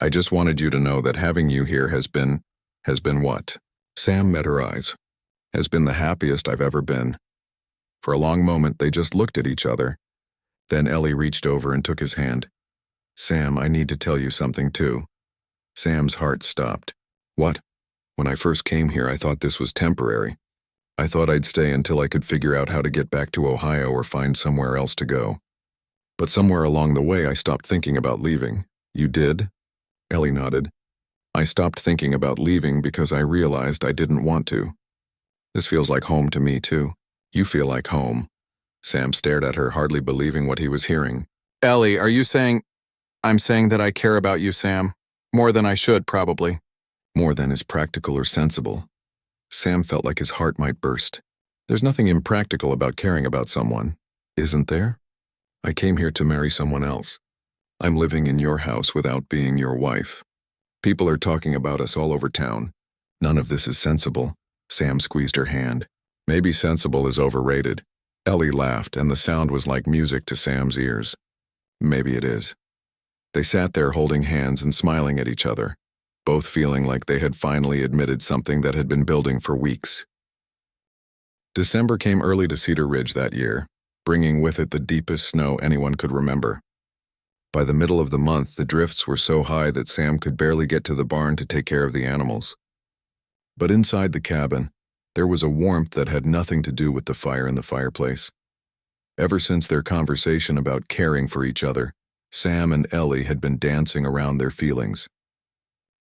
I just wanted you to know that having you here has been what?" Sam met her eyes. "Has been the happiest I've ever been." For a long moment, they just looked at each other. Then Ellie reached over and took his hand. "Sam, I need to tell you something too." Sam's heart stopped. "What?" "When I first came here, I thought this was temporary. I thought I'd stay until I could figure out how to get back to Ohio or find somewhere else to go. But somewhere along the way, I stopped thinking about leaving." "You did?" Ellie nodded. "I stopped thinking about leaving because I realized I didn't want to. This feels like home to me too." "You feel like home." Sam stared at her, hardly believing what he was hearing. "Ellie, are you saying—" "I'm saying that I care about you, Sam. More than I should, probably." "More than is practical or sensible." Sam felt like his heart might burst. "There's nothing impractical about caring about someone, isn't there? I came here to marry someone else. I'm living in your house without being your wife. People are talking about us all over town. None of this is sensible." Sam squeezed her hand. "Maybe sensible is overrated." Ellie laughed, and the sound was like music to Sam's ears. "Maybe it is." They sat there holding hands and smiling at each other, both feeling like they had finally admitted something that had been building for weeks. December came early to Cedar Ridge that year, bringing with it the deepest snow anyone could remember. By the middle of the month, the drifts were so high that Sam could barely get to the barn to take care of the animals. But inside the cabin, there was a warmth that had nothing to do with the fire in the fireplace. Ever since their conversation about caring for each other, Sam and Ellie had been dancing around their feelings.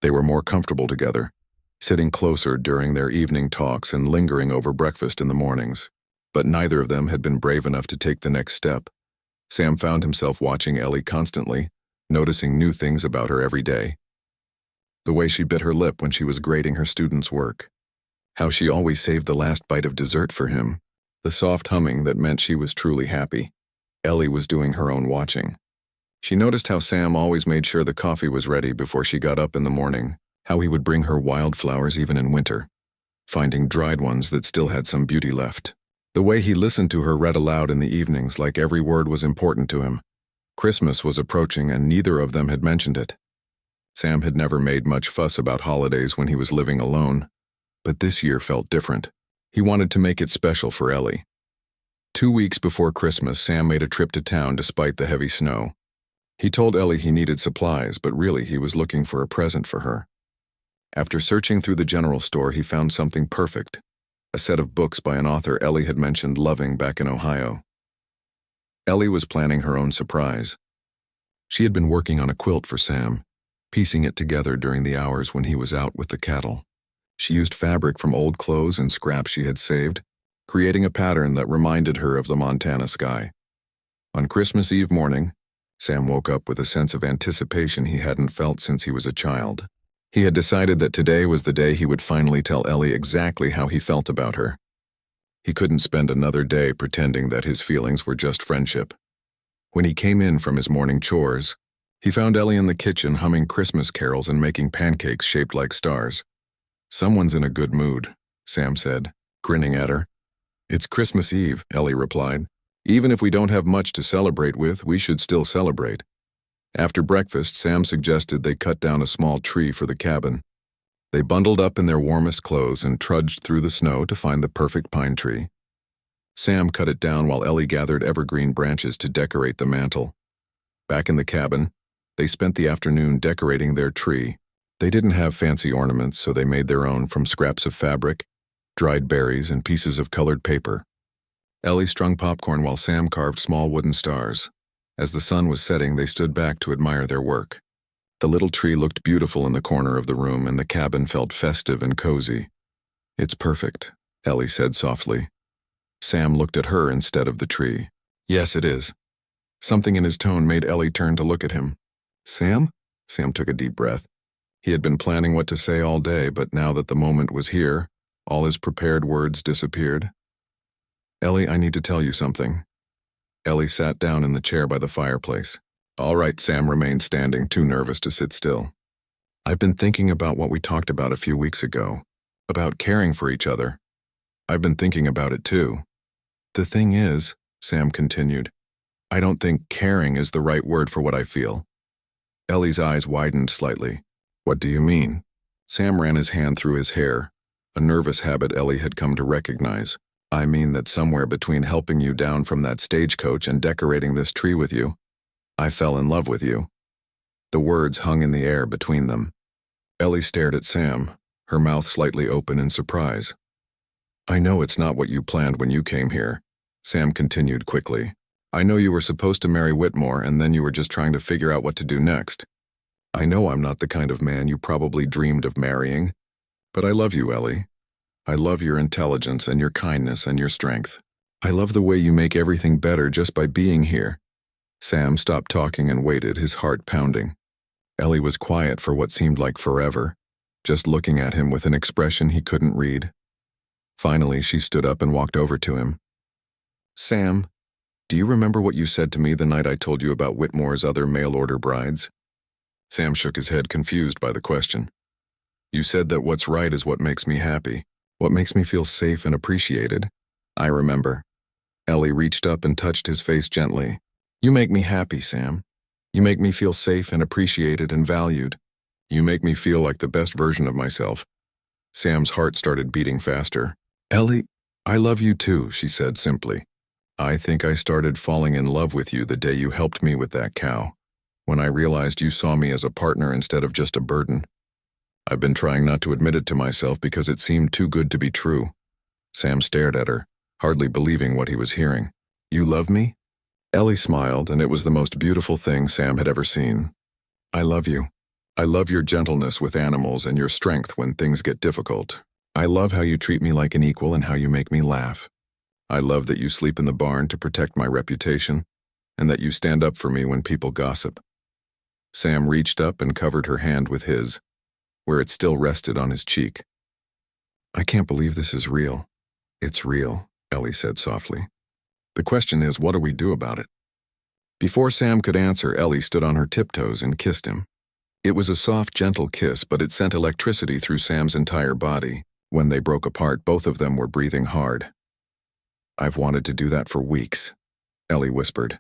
They were more comfortable together, sitting closer during their evening talks and lingering over breakfast in the mornings. But neither of them had been brave enough to take the next step. Sam found himself watching Ellie constantly, noticing new things about her every day. The way she bit her lip when she was grading her students' work. How she always saved the last bite of dessert for him. The soft humming that meant she was truly happy. Ellie was doing her own watching. She noticed how Sam always made sure the coffee was ready before she got up in the morning, how he would bring her wildflowers even in winter, finding dried ones that still had some beauty left. The way he listened to her read aloud in the evenings, like every word was important to him. Christmas was approaching and neither of them had mentioned it. Sam had never made much fuss about holidays when he was living alone, but this year felt different. He wanted to make it special for Ellie. 2 weeks before Christmas, Sam made a trip to town despite the heavy snow. He told Ellie he needed supplies, but really he was looking for a present for her. After searching through the general store, he found something perfect, a set of books by an author Ellie had mentioned loving back in Ohio. Ellie was planning her own surprise. She had been working on a quilt for Sam, piecing it together during the hours when he was out with the cattle. She used fabric from old clothes and scraps she had saved, creating a pattern that reminded her of the Montana sky. On Christmas Eve morning, Sam woke up with a sense of anticipation he hadn't felt since he was a child. He had decided that today was the day he would finally tell Ellie exactly how he felt about her. He couldn't spend another day pretending that his feelings were just friendship. When he came in from his morning chores, he found Ellie in the kitchen humming Christmas carols and making pancakes shaped like stars. "Someone's in a good mood," Sam said, grinning at her. "It's Christmas Eve," Ellie replied. "Even if we don't have much to celebrate with, we should still celebrate." After breakfast, Sam suggested they cut down a small tree for the cabin. They bundled up in their warmest clothes and trudged through the snow to find the perfect pine tree. Sam cut it down while Ellie gathered evergreen branches to decorate the mantel. Back in the cabin, they spent the afternoon decorating their tree. They didn't have fancy ornaments, so they made their own from scraps of fabric, dried berries, and pieces of colored paper. Ellie strung popcorn while Sam carved small wooden stars. As the sun was setting, they stood back to admire their work. The little tree looked beautiful in the corner of the room, and the cabin felt festive and cozy. "It's perfect," Ellie said softly. Sam looked at her instead of the tree. "Yes, it is." Something in his tone made Ellie turn to look at him. "Sam?" Sam took a deep breath. He had been planning what to say all day, but now that the moment was here, all his prepared words disappeared. "Ellie, I need to tell you something." Ellie sat down in the chair by the fireplace. "All right," Sam remained standing, too nervous to sit still. "I've been thinking about what we talked about a few weeks ago, about caring for each other. I've been thinking about it too. The thing is," Sam continued, "I don't think caring is the right word for what I feel." Ellie's eyes widened slightly. "What do you mean?" Sam ran his hand through his hair, a nervous habit Ellie had come to recognize. "I mean that somewhere between helping you down from that stagecoach and decorating this tree with you, I fell in love with you." The words hung in the air between them. Ellie stared at Sam, her mouth slightly open in surprise. "I know it's not what you planned when you came here," Sam continued quickly. "I know you were supposed to marry Whitmore and then you were just trying to figure out what to do next. I know I'm not the kind of man you probably dreamed of marrying, but I love you, Ellie. I love your intelligence and your kindness and your strength. I love the way you make everything better just by being here." Sam stopped talking and waited, his heart pounding. Ellie was quiet for what seemed like forever, just looking at him with an expression he couldn't read. Finally, she stood up and walked over to him. "Sam, do you remember what you said to me the night I told you about Whitmore's other mail-order brides?" Sam shook his head, confused by the question. "You said that what's right is what makes me happy. What makes me feel safe and appreciated." "I remember." Ellie reached up and touched his face gently. "You make me happy, Sam. You make me feel safe and appreciated and valued. You make me feel like the best version of myself." Sam's heart started beating faster. "Ellie, I love you too," she said simply. "I think I started falling in love with you the day you helped me with that cow, when I realized you saw me as a partner instead of just a burden. I've been trying not to admit it to myself because it seemed too good to be true." Sam stared at her, hardly believing what he was hearing. "You love me?" Ellie smiled, and it was the most beautiful thing Sam had ever seen. "I love you. I love your gentleness with animals and your strength when things get difficult. I love how you treat me like an equal and how you make me laugh. I love that you sleep in the barn to protect my reputation, and that you stand up for me when people gossip." Sam reached up and covered her hand with his, where it still rested on his cheek. "I can't believe this is real." "It's real," Ellie said softly. "The question is, what do we do about it?" Before Sam could answer, Ellie stood on her tiptoes and kissed him. It was a soft, gentle kiss, but it sent electricity through Sam's entire body. When they broke apart, both of them were breathing hard. "I've wanted to do that for weeks," Ellie whispered.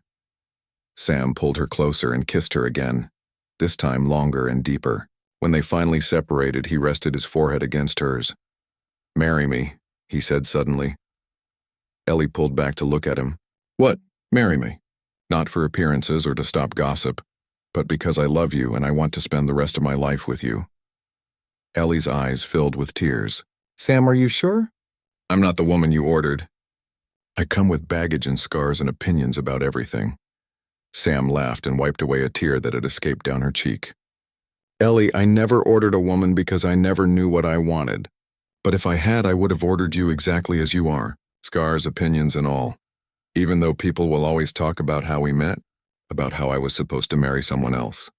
Sam pulled her closer and kissed her again, this time longer and deeper. When they finally separated, he rested his forehead against hers. "Marry me," he said suddenly. Ellie pulled back to look at him. "What? Marry me?" "Not for appearances or to stop gossip, but because I love you and I want to spend the rest of my life with you." Ellie's eyes filled with tears. "Sam, are you sure?" "I'm not the woman you ordered. I come with baggage and scars and opinions about everything." Sam laughed and wiped away a tear that had escaped down her cheek. "Ellie, I never ordered a woman because I never knew what I wanted. But if I had, I would have ordered you exactly as you are, scars, opinions, and all. Even though people will always talk about how we met, about how I was supposed to marry someone else."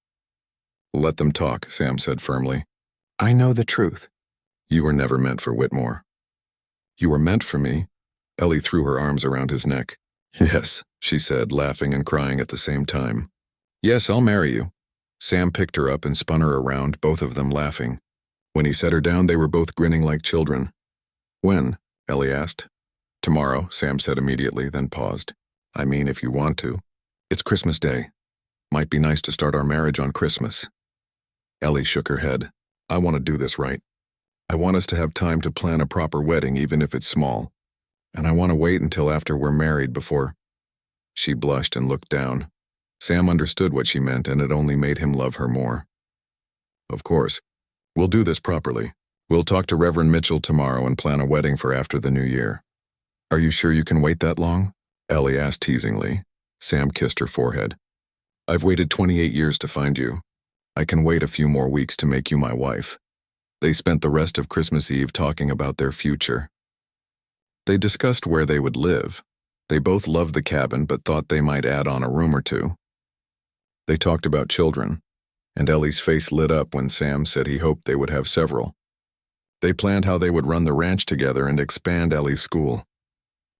"Let them talk," Sam said firmly. "I know the truth. You were never meant for Whitmore." "You were meant for me." Ellie threw her arms around his neck. "Yes," she said, laughing and crying at the same time. "Yes, I'll marry you." Sam picked her up and spun her around, both of them laughing. When he set her down, they were both grinning like children. "When?" Ellie asked. "Tomorrow," Sam said immediately, then paused. "I mean, if you want to. It's Christmas Day. Might be nice to start our marriage on Christmas." Ellie shook her head. "I want to do this right. I want us to have time to plan a proper wedding, even if it's small. And I want to wait until after we're married before—" She blushed and looked down. Sam understood what she meant, and it only made him love her more. "Of course. We'll do this properly. We'll talk to Reverend Mitchell tomorrow and plan a wedding for after the new year." "Are you sure you can wait that long?" Ellie asked teasingly. Sam kissed her forehead. "I've waited 28 years to find you. I can wait a few more weeks to make you my wife." They spent the rest of Christmas Eve talking about their future. They discussed where they would live. They both loved the cabin but thought they might add on a room or two. They talked about children, and Ellie's face lit up when Sam said he hoped they would have several. They planned how they would run the ranch together and expand Ellie's school.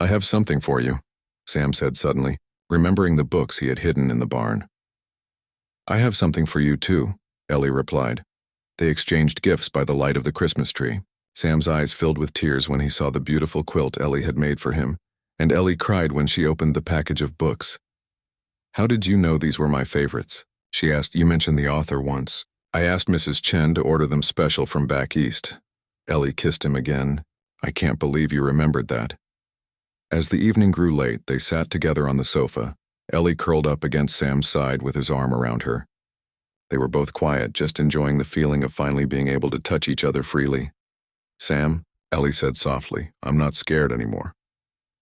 "I have something for you," Sam said suddenly, remembering the books he had hidden in the barn. "I have something for you too," Ellie replied. They exchanged gifts by the light of the Christmas tree. Sam's eyes filled with tears when he saw the beautiful quilt Ellie had made for him, and Ellie cried when she opened the package of books. "How did you know these were my favorites?" she asked. "You mentioned the author once. I asked Mrs. Chen to order them special from back east." Ellie kissed him again. "I can't believe you remembered that." As the evening grew late, they sat together on the sofa, Ellie curled up against Sam's side with his arm around her. They were both quiet, just enjoying the feeling of finally being able to touch each other freely. "Sam," Ellie said softly, "I'm not scared anymore."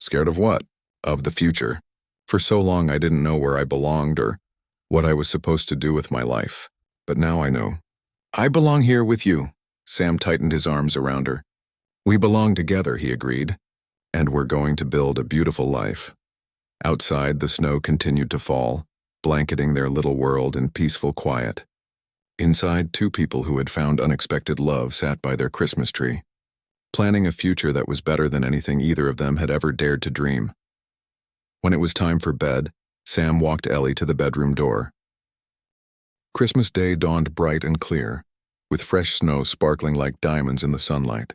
"Scared of what?" "Of the future. For so long I didn't know where I belonged or what I was supposed to do with my life. But now I know. I belong here with you." Sam tightened his arms around her. "We belong together," he agreed. "And we're going to build a beautiful life." Outside, the snow continued to fall, blanketing their little world in peaceful quiet. Inside, two people who had found unexpected love sat by their Christmas tree, planning a future that was better than anything either of them had ever dared to dream. When it was time for bed, Sam walked Ellie to the bedroom door. Christmas Day dawned bright and clear, with fresh snow sparkling like diamonds in the sunlight.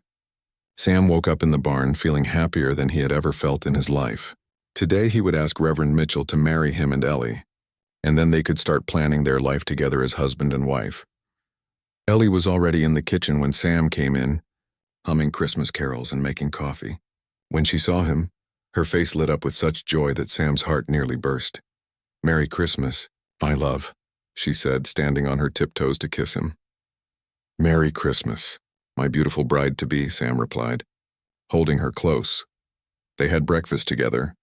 Sam woke up in the barn feeling happier than he had ever felt in his life. Today he would ask Reverend Mitchell to marry him and Ellie, and then they could start planning their life together as husband and wife. Ellie was already in the kitchen when Sam came in, humming Christmas carols and making coffee. When she saw him, her face lit up with such joy that Sam's heart nearly burst. "Merry Christmas, my love," she said, standing on her tiptoes to kiss him. "Merry Christmas, my beautiful bride-to-be," Sam replied, holding her close. They had breakfast together,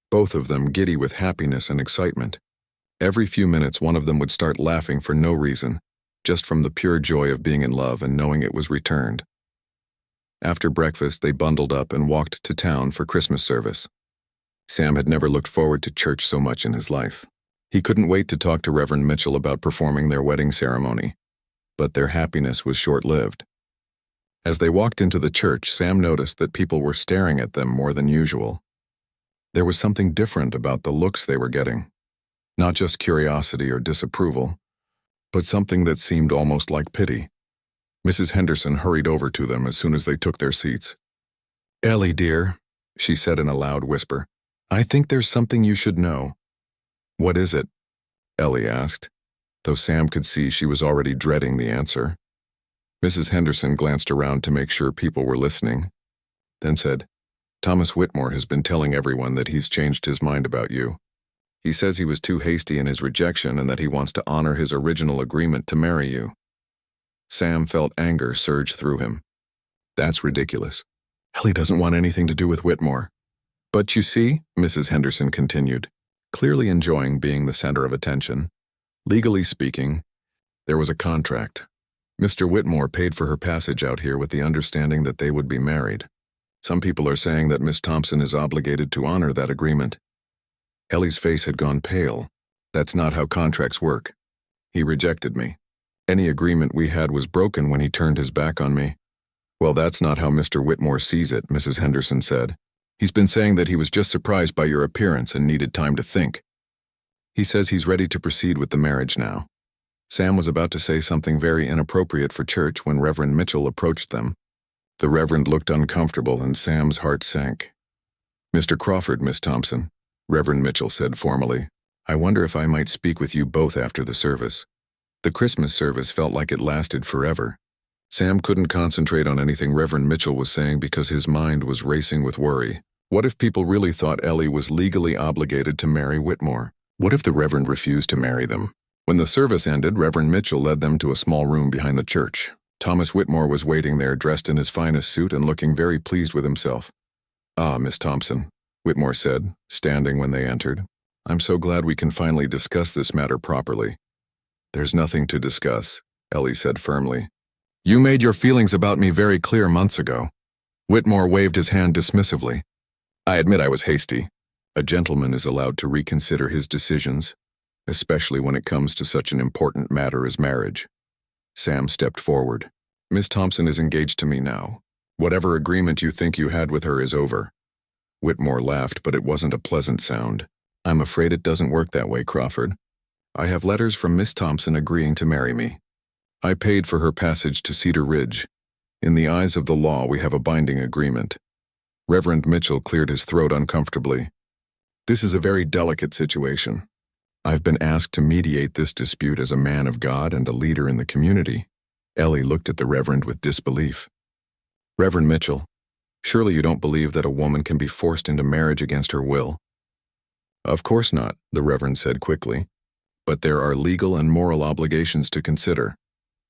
both of them giddy with happiness and excitement. Every few minutes one of them would start laughing for no reason, just from the pure joy of being in love and knowing it was returned. After breakfast, they bundled up and walked to town for Christmas service. Sam had never looked forward to church so much in his life. He couldn't wait to talk to Reverend Mitchell about performing their wedding ceremony, but their happiness was short-lived. As they walked into the church, Sam noticed that people were staring at them more than usual. There was something different about the looks they were getting. Not just curiosity or disapproval, but something that seemed almost like pity. Mrs. Henderson hurried over to them as soon as they took their seats. "Ellie, dear," she said in a loud whisper, "I think there's something you should know." "What is it?" Ellie asked, though Sam could see she was already dreading the answer. Mrs. Henderson glanced around to make sure people were listening, then said, "Thomas Whitmore has been telling everyone that he's changed his mind about you. He says he was too hasty in his rejection and that he wants to honor his original agreement to marry you." Sam felt anger surge through him. "That's ridiculous. Ellie doesn't want anything to do with Whitmore." "But you see," Mrs. Henderson continued, clearly enjoying being the center of attention, "legally speaking, there was a contract. Mr. Whitmore paid for her passage out here with the understanding that they would be married. Some people are saying that Miss Thompson is obligated to honor that agreement." Ellie's face had gone pale. "That's not how contracts work. He rejected me. Any agreement we had was broken when he turned his back on me." "Well, that's not how Mr. Whitmore sees it," Mrs. Henderson said. "He's been saying that he was just surprised by your appearance and needed time to think. He says he's ready to proceed with the marriage now." Sam was about to say something very inappropriate for church when Reverend Mitchell approached them. The Reverend looked uncomfortable and Sam's heart sank. "Mr. Crawford, Miss Thompson," Reverend Mitchell said formally, "I wonder if I might speak with you both after the service." The Christmas service felt like it lasted forever. Sam couldn't concentrate on anything Reverend Mitchell was saying because his mind was racing with worry. What if people really thought Ellie was legally obligated to marry Whitmore? What if the Reverend refused to marry them? When the service ended, Reverend Mitchell led them to a small room behind the church. Thomas Whitmore was waiting there dressed in his finest suit and looking very pleased with himself. "Ah, Miss Thompson," Whitmore said, standing when they entered. "I'm so glad we can finally discuss this matter properly." "There's nothing to discuss," Ellie said firmly. "You made your feelings about me very clear months ago." Whitmore waved his hand dismissively. "I admit I was hasty. A gentleman is allowed to reconsider his decisions, especially when it comes to such an important matter as marriage." Sam stepped forward. "Miss Thompson is engaged to me now. Whatever agreement you think you had with her is over." Whitmore laughed, but it wasn't a pleasant sound. "I'm afraid it doesn't work that way, Crawford. I have letters from Miss Thompson agreeing to marry me. I paid for her passage to Cedar Ridge. In the eyes of the law, we have a binding agreement." Reverend Mitchell cleared his throat uncomfortably. "This is a very delicate situation. I've been asked to mediate this dispute as a man of God and a leader in the community." Ellie looked at the Reverend with disbelief. "Reverend Mitchell, surely you don't believe that a woman can be forced into marriage against her will?" "Of course not," the Reverend said quickly. "But there are legal and moral obligations to consider.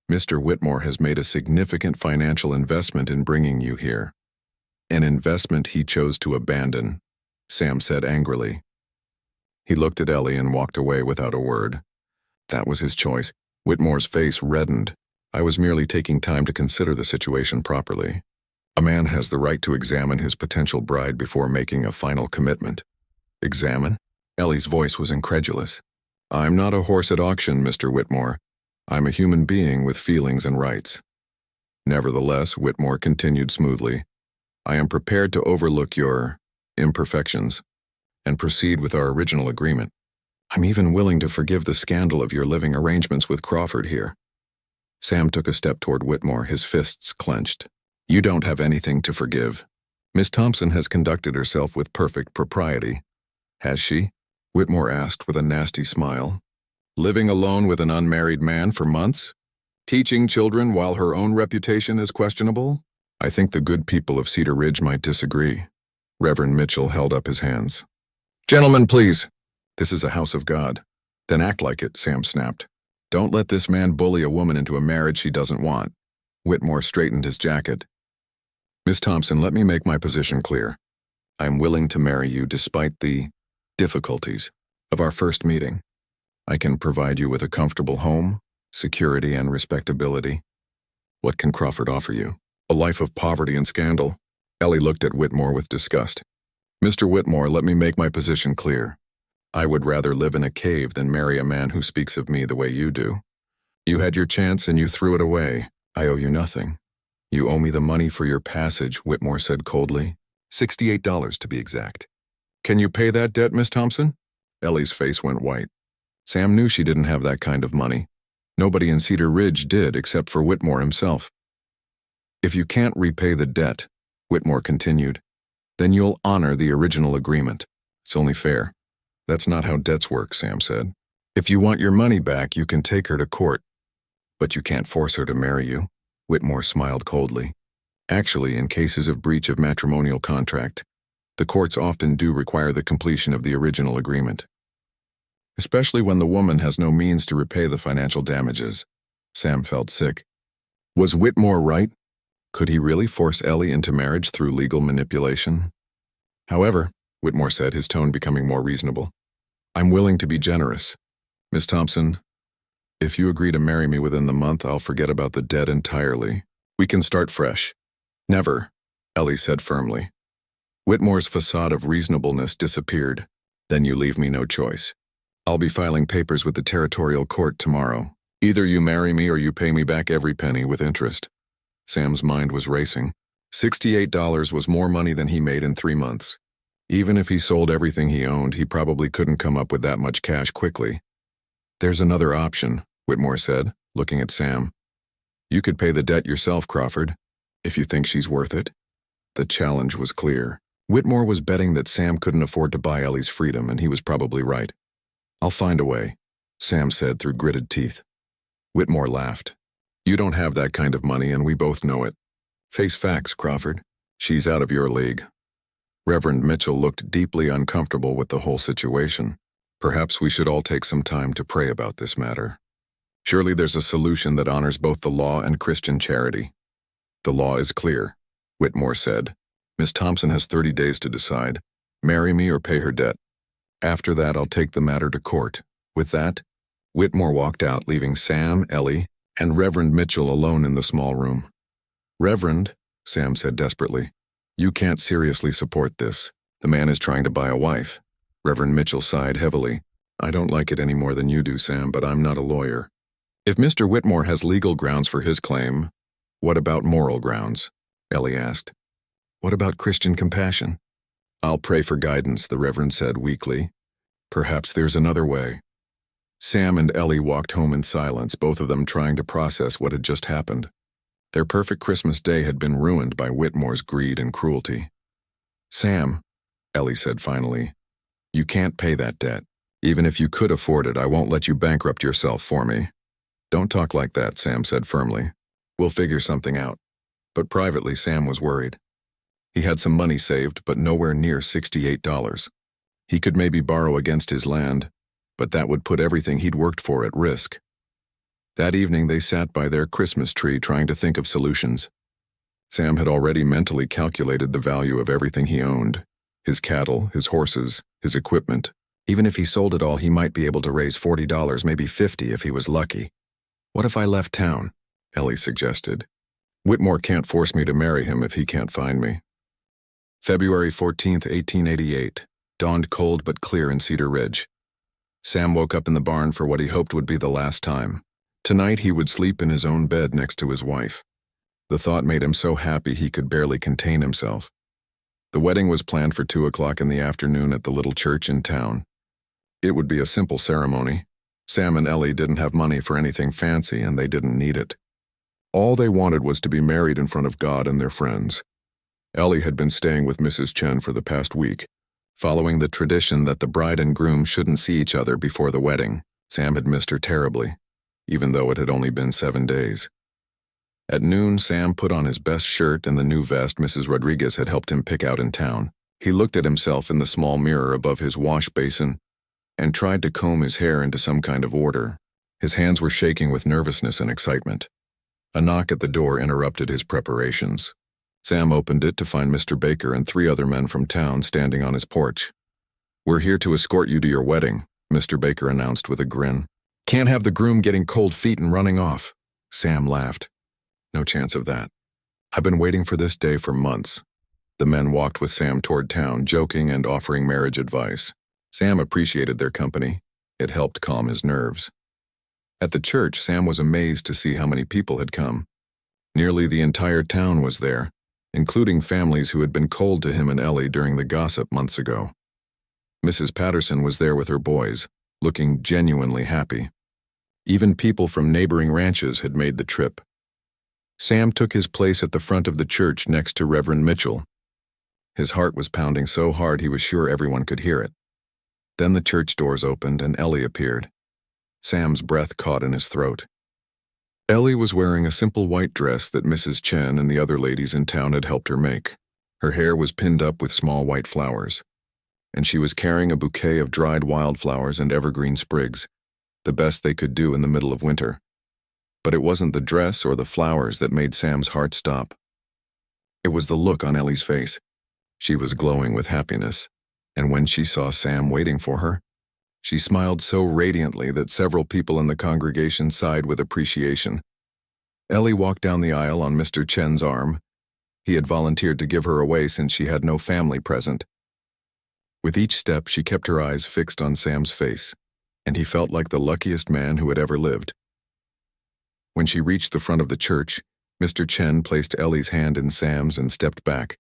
Mr. Whitmore has made a significant financial investment in bringing you here. An investment he chose to abandon," Sam said angrily. He looked at Ellie and walked away without a word. That was his choice. Whitmore's face reddened. "I was merely taking time to consider the situation properly. A man has the right to examine his potential bride before making a final commitment." "Examine?" Ellie's voice was incredulous. "I'm not a horse at auction, Mr. Whitmore. I'm a human being with feelings and rights." Nevertheless, Whitmore continued smoothly, "I am prepared to overlook your imperfections and proceed with our original agreement. I'm even willing to forgive the scandal of your living arrangements with Crawford here." Sam took a step toward Whitmore, his fists clenched. "You don't have anything to forgive. Miss Thompson has conducted herself with perfect propriety." "Has she?" Whitmore asked with a nasty smile. "Living alone with an unmarried man for months? Teaching children while her own reputation is questionable? I think the good people of Cedar Ridge might disagree." Reverend Mitchell held up his hands. "Gentlemen, please. This is a house of God." "Then act like it," Sam snapped. "Don't let this man bully a woman into a marriage she doesn't want." Whitmore straightened his jacket. "Miss Thompson, let me make my position clear. I'm willing to marry you despite the difficulties of our first meeting. I can provide you with a comfortable home, security, and respectability. What can Crawford offer you? A life of poverty and scandal?" Ellie looked at Whitmore with disgust. "Mr. Whitmore, let me make my position clear. I would rather live in a cave than marry a man who speaks of me the way you do. You had your chance and you threw it away. I owe you nothing." "You owe me the money for your passage," Whitmore said coldly. $68 to be exact. "Can you pay that debt, Miss Thompson?" Ellie's face went white. Sam knew she didn't have that kind of money. Nobody in Cedar Ridge did except for Whitmore himself. If you can't repay the debt, Whitmore continued, then you'll honor the original agreement. It's only fair. That's not how debts work, Sam said. If you want your money back, you can take her to court. But you can't force her to marry you. Whitmore smiled coldly. Actually, in cases of breach of matrimonial contract, the courts often do require the completion of the original agreement. Especially when the woman has no means to repay the financial damages. Sam felt sick. Was Whitmore right? Could he really force Ellie into marriage through legal manipulation? However, Whitmore said, his tone becoming more reasonable, I'm willing to be generous. Miss Thompson, if you agree to marry me within the month, I'll forget about the debt entirely. We can start fresh. Never, Ellie said firmly. Whitmore's facade of reasonableness disappeared. Then you leave me no choice. I'll be filing papers with the territorial court tomorrow. Either you marry me or you pay me back every penny with interest. Sam's mind was racing. $68 was more money than he made in 3 months. Even if he sold everything he owned, he probably couldn't come up with that much cash quickly. There's another option, Whitmore said, looking at Sam. You could pay the debt yourself, Crawford, if you think she's worth it. The challenge was clear. Whitmore was betting that Sam couldn't afford to buy Ellie's freedom, and he was probably right. I'll find a way, Sam said through gritted teeth. Whitmore laughed. You don't have that kind of money, and we both know it. Face facts, Crawford. She's out of your league. Reverend Mitchell looked deeply uncomfortable with the whole situation. Perhaps we should all take some time to pray about this matter. Surely there's a solution that honors both the law and Christian charity. The law is clear, Whitmore said. Miss Thompson has 30 days to decide. Marry me or pay her debt. After that, I'll take the matter to court. With that, Whitmore walked out, leaving Sam, Ellie, and Reverend Mitchell alone in the small room. Reverend, Sam said desperately, you can't seriously support this. The man is trying to buy a wife. Reverend Mitchell sighed heavily. I don't like it any more than you do, Sam, but I'm not a lawyer. If Mr. Whitmore has legal grounds for his claim, what about moral grounds? Ellie asked. What about Christian compassion? I'll pray for guidance, the Reverend said weakly. Perhaps there's another way. Sam and Ellie walked home in silence, both of them trying to process what had just happened. Their perfect Christmas day had been ruined by Whitmore's greed and cruelty. Sam, Ellie said finally, you can't pay that debt. Even if you could afford it, I won't let you bankrupt yourself for me. Don't talk like that, Sam said firmly. We'll figure something out. But privately, Sam was worried. He had some money saved, but nowhere near $68. He could maybe borrow against his land, but that would put everything he'd worked for at risk. That evening, they sat by their Christmas tree trying to think of solutions. Sam had already mentally calculated the value of everything he owned. His cattle, his horses, his equipment. Even if he sold it all, he might be able to raise $40, maybe $50 if he was lucky. What if I left town? Ellie suggested. Whitmore can't force me to marry him if he can't find me. February 14th, 1888. Dawned cold but clear in Cedar Ridge. Sam woke up in the barn for what he hoped would be the last time. Tonight he would sleep in his own bed next to his wife. The thought made him so happy he could barely contain himself. The wedding was planned for 2 o'clock in the afternoon at the little church in town. It would be a simple ceremony. Sam and Ellie didn't have money for anything fancy, and they didn't need it. All they wanted was to be married in front of God and their friends. Ellie had been staying with Mrs. Chen for the past week, following the tradition that the bride and groom shouldn't see each other before the wedding. Sam had missed her terribly, even though it had only been 7 days. At noon, Sam put on his best shirt and the new vest Mrs. Rodriguez had helped him pick out in town. He looked at himself in the small mirror above his wash basin and tried to comb his hair into some kind of order. His hands were shaking with nervousness and excitement. A knock at the door interrupted his preparations. Sam opened it to find Mr. Baker and 3 other men from town standing on his porch. We're here to escort you to your wedding, Mr. Baker announced with a grin. Can't have the groom getting cold feet and running off. Sam laughed. No chance of that. I've been waiting for this day for months. The men walked with Sam toward town, joking and offering marriage advice. Sam appreciated their company. It helped calm his nerves. At the church, Sam was amazed to see how many people had come. Nearly the entire town was there, including families who had been cold to him and Ellie during the gossip months ago. Mrs. Patterson was there with her boys, looking genuinely happy. Even people from neighboring ranches had made the trip. Sam took his place at the front of the church next to Reverend Mitchell. His heart was pounding so hard he was sure everyone could hear it. Then the church doors opened and Ellie appeared. Sam's breath caught in his throat. Ellie was wearing a simple white dress that Mrs. Chen and the other ladies in town had helped her make. Her hair was pinned up with small white flowers, and she was carrying a bouquet of dried wildflowers and evergreen sprigs, the best they could do in the middle of winter. But it wasn't the dress or the flowers that made Sam's heart stop. It was the look on Ellie's face. She was glowing with happiness, and when she saw Sam waiting for her, she smiled so radiantly that several people in the congregation sighed with appreciation. Ellie walked down the aisle on Mr. Chen's arm. He had volunteered to give her away since she had no family present. With each step, she kept her eyes fixed on Sam's face, and he felt like the luckiest man who had ever lived. When she reached the front of the church, Mr. Chen placed Ellie's hand in Sam's and stepped back.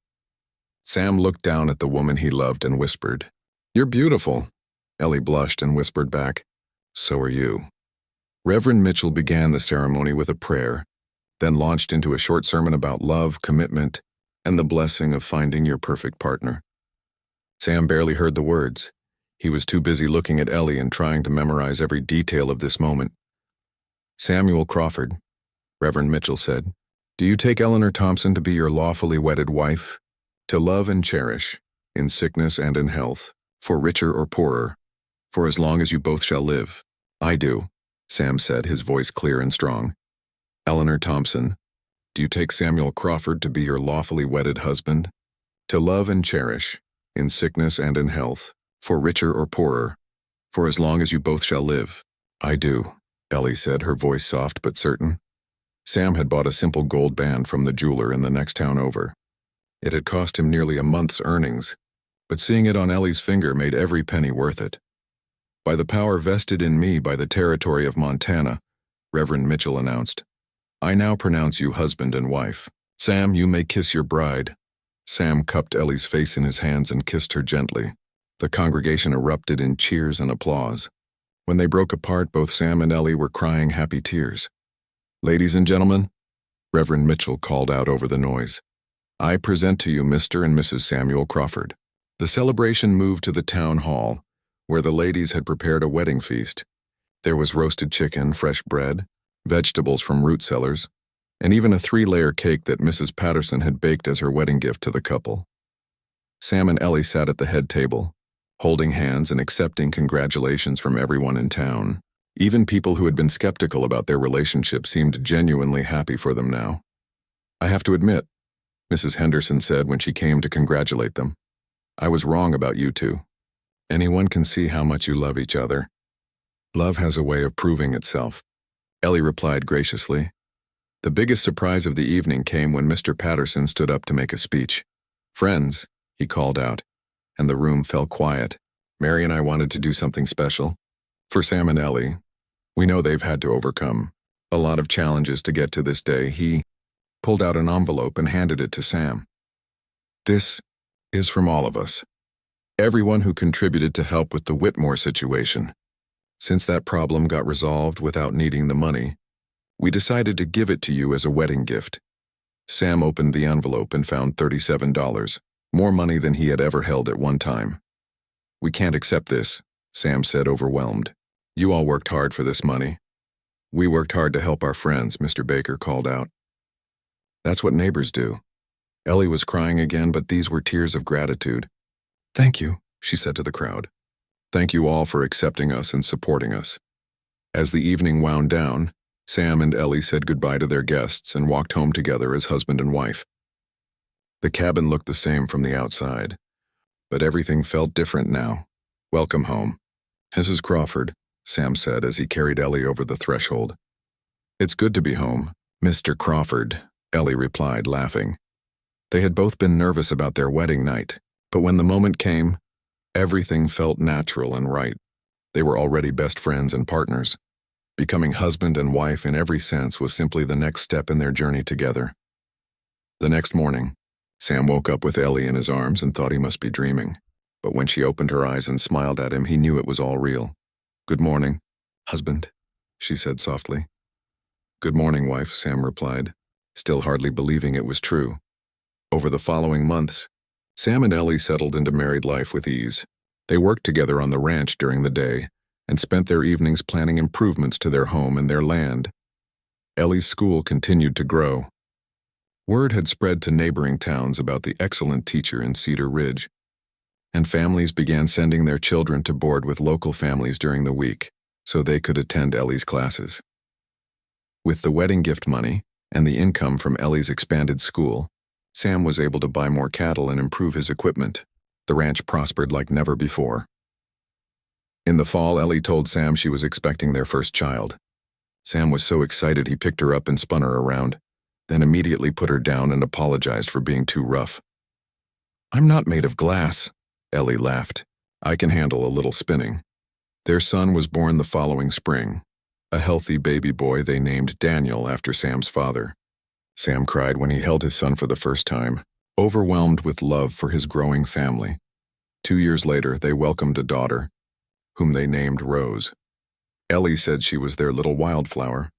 Sam looked down at the woman he loved and whispered, "You're beautiful." Ellie blushed and whispered back, "So are you." Reverend Mitchell began the ceremony with a prayer, then launched into a short sermon about love, commitment, and the blessing of finding your perfect partner. Sam barely heard the words. He was too busy looking at Ellie and trying to memorize every detail of this moment. "Samuel Crawford," Reverend Mitchell said, "do you take Eleanor Thompson to be your lawfully wedded wife, to love and cherish, in sickness and in health, for richer or poorer, for as long as you both shall live?" "I do," Sam said, his voice clear and strong. "Eleanor Thompson, do you take Samuel Crawford to be your lawfully wedded husband, to love and cherish, in sickness and in health, for richer or poorer, for as long as you both shall live?" "I do," Ellie said, her voice soft but certain. Sam had bought a simple gold band from the jeweler in the next town over. It had cost him nearly a month's earnings, but seeing it on Ellie's finger made every penny worth it. "By the power vested in me by the territory of Montana," Reverend Mitchell announced, "I now pronounce you husband and wife. Sam, you may kiss your bride." Sam cupped Ellie's face in his hands and kissed her gently. The congregation erupted in cheers and applause. When they broke apart, both Sam and Ellie were crying happy tears. "Ladies and gentlemen," Reverend Mitchell called out over the noise, "I present to you Mr. and Mrs. Samuel Crawford." The celebration moved to the town hall, where the ladies had prepared a wedding feast. There was roasted chicken, fresh bread, vegetables from root cellars, and even a 3-layer cake that Mrs. Patterson had baked as her wedding gift to the couple. Sam and Ellie sat at the head table, holding hands and accepting congratulations from everyone in town. Even people who had been skeptical about their relationship seemed genuinely happy for them now. "I have to admit," Mrs. Henderson said when she came to congratulate them, "I was wrong about you two. Anyone can see how much you love each other. Love has a way of proving itself." Ellie replied graciously. The biggest surprise of the evening came when Mr. Patterson stood up to make a speech. "Friends," he called out, and the room fell quiet. "Mary and I wanted to do something special for Sam and Ellie. We know they've had to overcome a lot of challenges to get to this day." He pulled out an envelope and handed it to Sam. "This is from all of us. Everyone who contributed to help with the Whitmore situation. Since that problem got resolved without needing the money, we decided to give it to you as a wedding gift." Sam opened the envelope and found $37, more money than he had ever held at one time. "We can't accept this," Sam said, overwhelmed. "You all worked hard for this money." "We worked hard to help our friends," Mr. Baker called out. "That's what neighbors do." Ellie was crying again, but these were tears of gratitude. "Thank you," she said to the crowd. "Thank you all for accepting us and supporting us." As the evening wound down, Sam and Ellie said goodbye to their guests and walked home together as husband and wife. The cabin looked the same from the outside, but everything felt different now. "Welcome home, Mrs. Crawford," Sam said as he carried Ellie over the threshold. "It's good to be home, Mr. Crawford," Ellie replied, laughing. They had both been nervous about their wedding night, but when the moment came, everything felt natural and right. They were already best friends and partners. Becoming husband and wife in every sense was simply the next step in their journey together. The next morning, Sam woke up with Ellie in his arms and thought he must be dreaming. But when she opened her eyes and smiled at him, he knew it was all real. "Good morning, husband," she said softly. Good morning, wife, Sam replied, still hardly believing it was true. Over the following months, Sam and Ellie settled into married life with ease. They worked together on the ranch during the day and spent their evenings planning improvements to their home and their land. Ellie's school continued to grow. Word had spread to neighboring towns about the excellent teacher in Cedar Ridge, and families began sending their children to board with local families during the week so they could attend Ellie's classes. With the wedding gift money and the income from Ellie's expanded school, Sam was able to buy more cattle and improve his equipment. The ranch prospered like never before. In the fall, Ellie told Sam she was expecting their first child. Sam was so excited he picked her up and spun her around, then immediately put her down and apologized for being too rough. I'm not made of glass, Ellie laughed. I can handle a little spinning. Their son was born the following spring, a healthy baby boy they named Daniel after Sam's father. Sam cried when he held his son for the first time, overwhelmed with love for his growing family. 2 years later, they welcomed a daughter, whom they named Rose. Ellie said she was their little wildflower,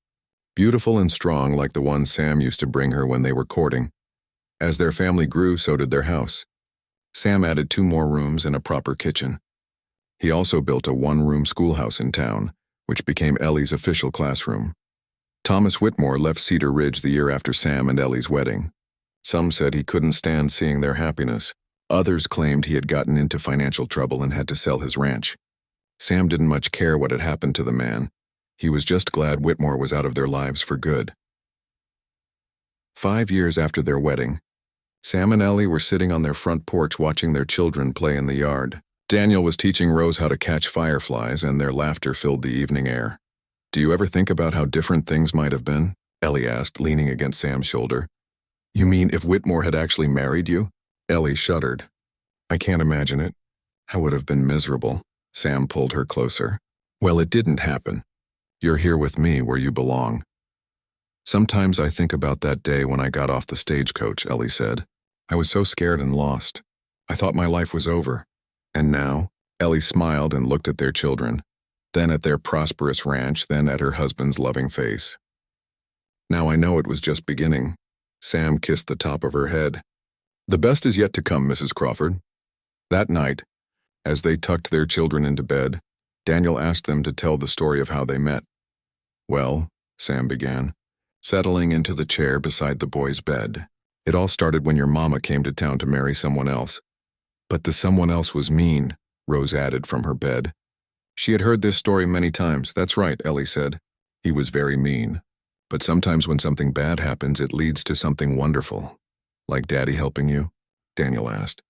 beautiful and strong like the one Sam used to bring her when they were courting. As their family grew, so did their house. Sam added 2 more rooms and a proper kitchen. He also built a 1-room schoolhouse in town, which became Ellie's official classroom. Thomas Whitmore left Cedar Ridge the year after Sam and Ellie's wedding. Some said he couldn't stand seeing their happiness. Others claimed he had gotten into financial trouble and had to sell his ranch. Sam didn't much care what had happened to the man. He was just glad Whitmore was out of their lives for good. 5 years after their wedding, Sam and Ellie were sitting on their front porch watching their children play in the yard. Daniel was teaching Rose how to catch fireflies, and their laughter filled the evening air. Do you ever think about how different things might have been? Ellie asked, leaning against Sam's shoulder. You mean if Whitmore had actually married you? Ellie shuddered. I can't imagine it. I would have been miserable. Sam pulled her closer. Well, it didn't happen. You're here with me where you belong. Sometimes I think about that day when I got off the stagecoach, Ellie said. I was so scared and lost. I thought my life was over. And now, Ellie smiled and looked at their children, then at their prosperous ranch, then at her husband's loving face. Now I know it was just beginning. Sam kissed the top of her head. The best is yet to come, Mrs. Crawford. That night, as they tucked their children into bed, Daniel asked them to tell the story of how they met. Well, Sam began, settling into the chair beside the boy's bed. It all started when your mama came to town to marry someone else. But the someone else was mean, Rose added from her bed. She had heard this story many times. That's right, Ellie said. He was very mean. But sometimes when something bad happens, it leads to something wonderful. Like Daddy helping you? Daniel asked.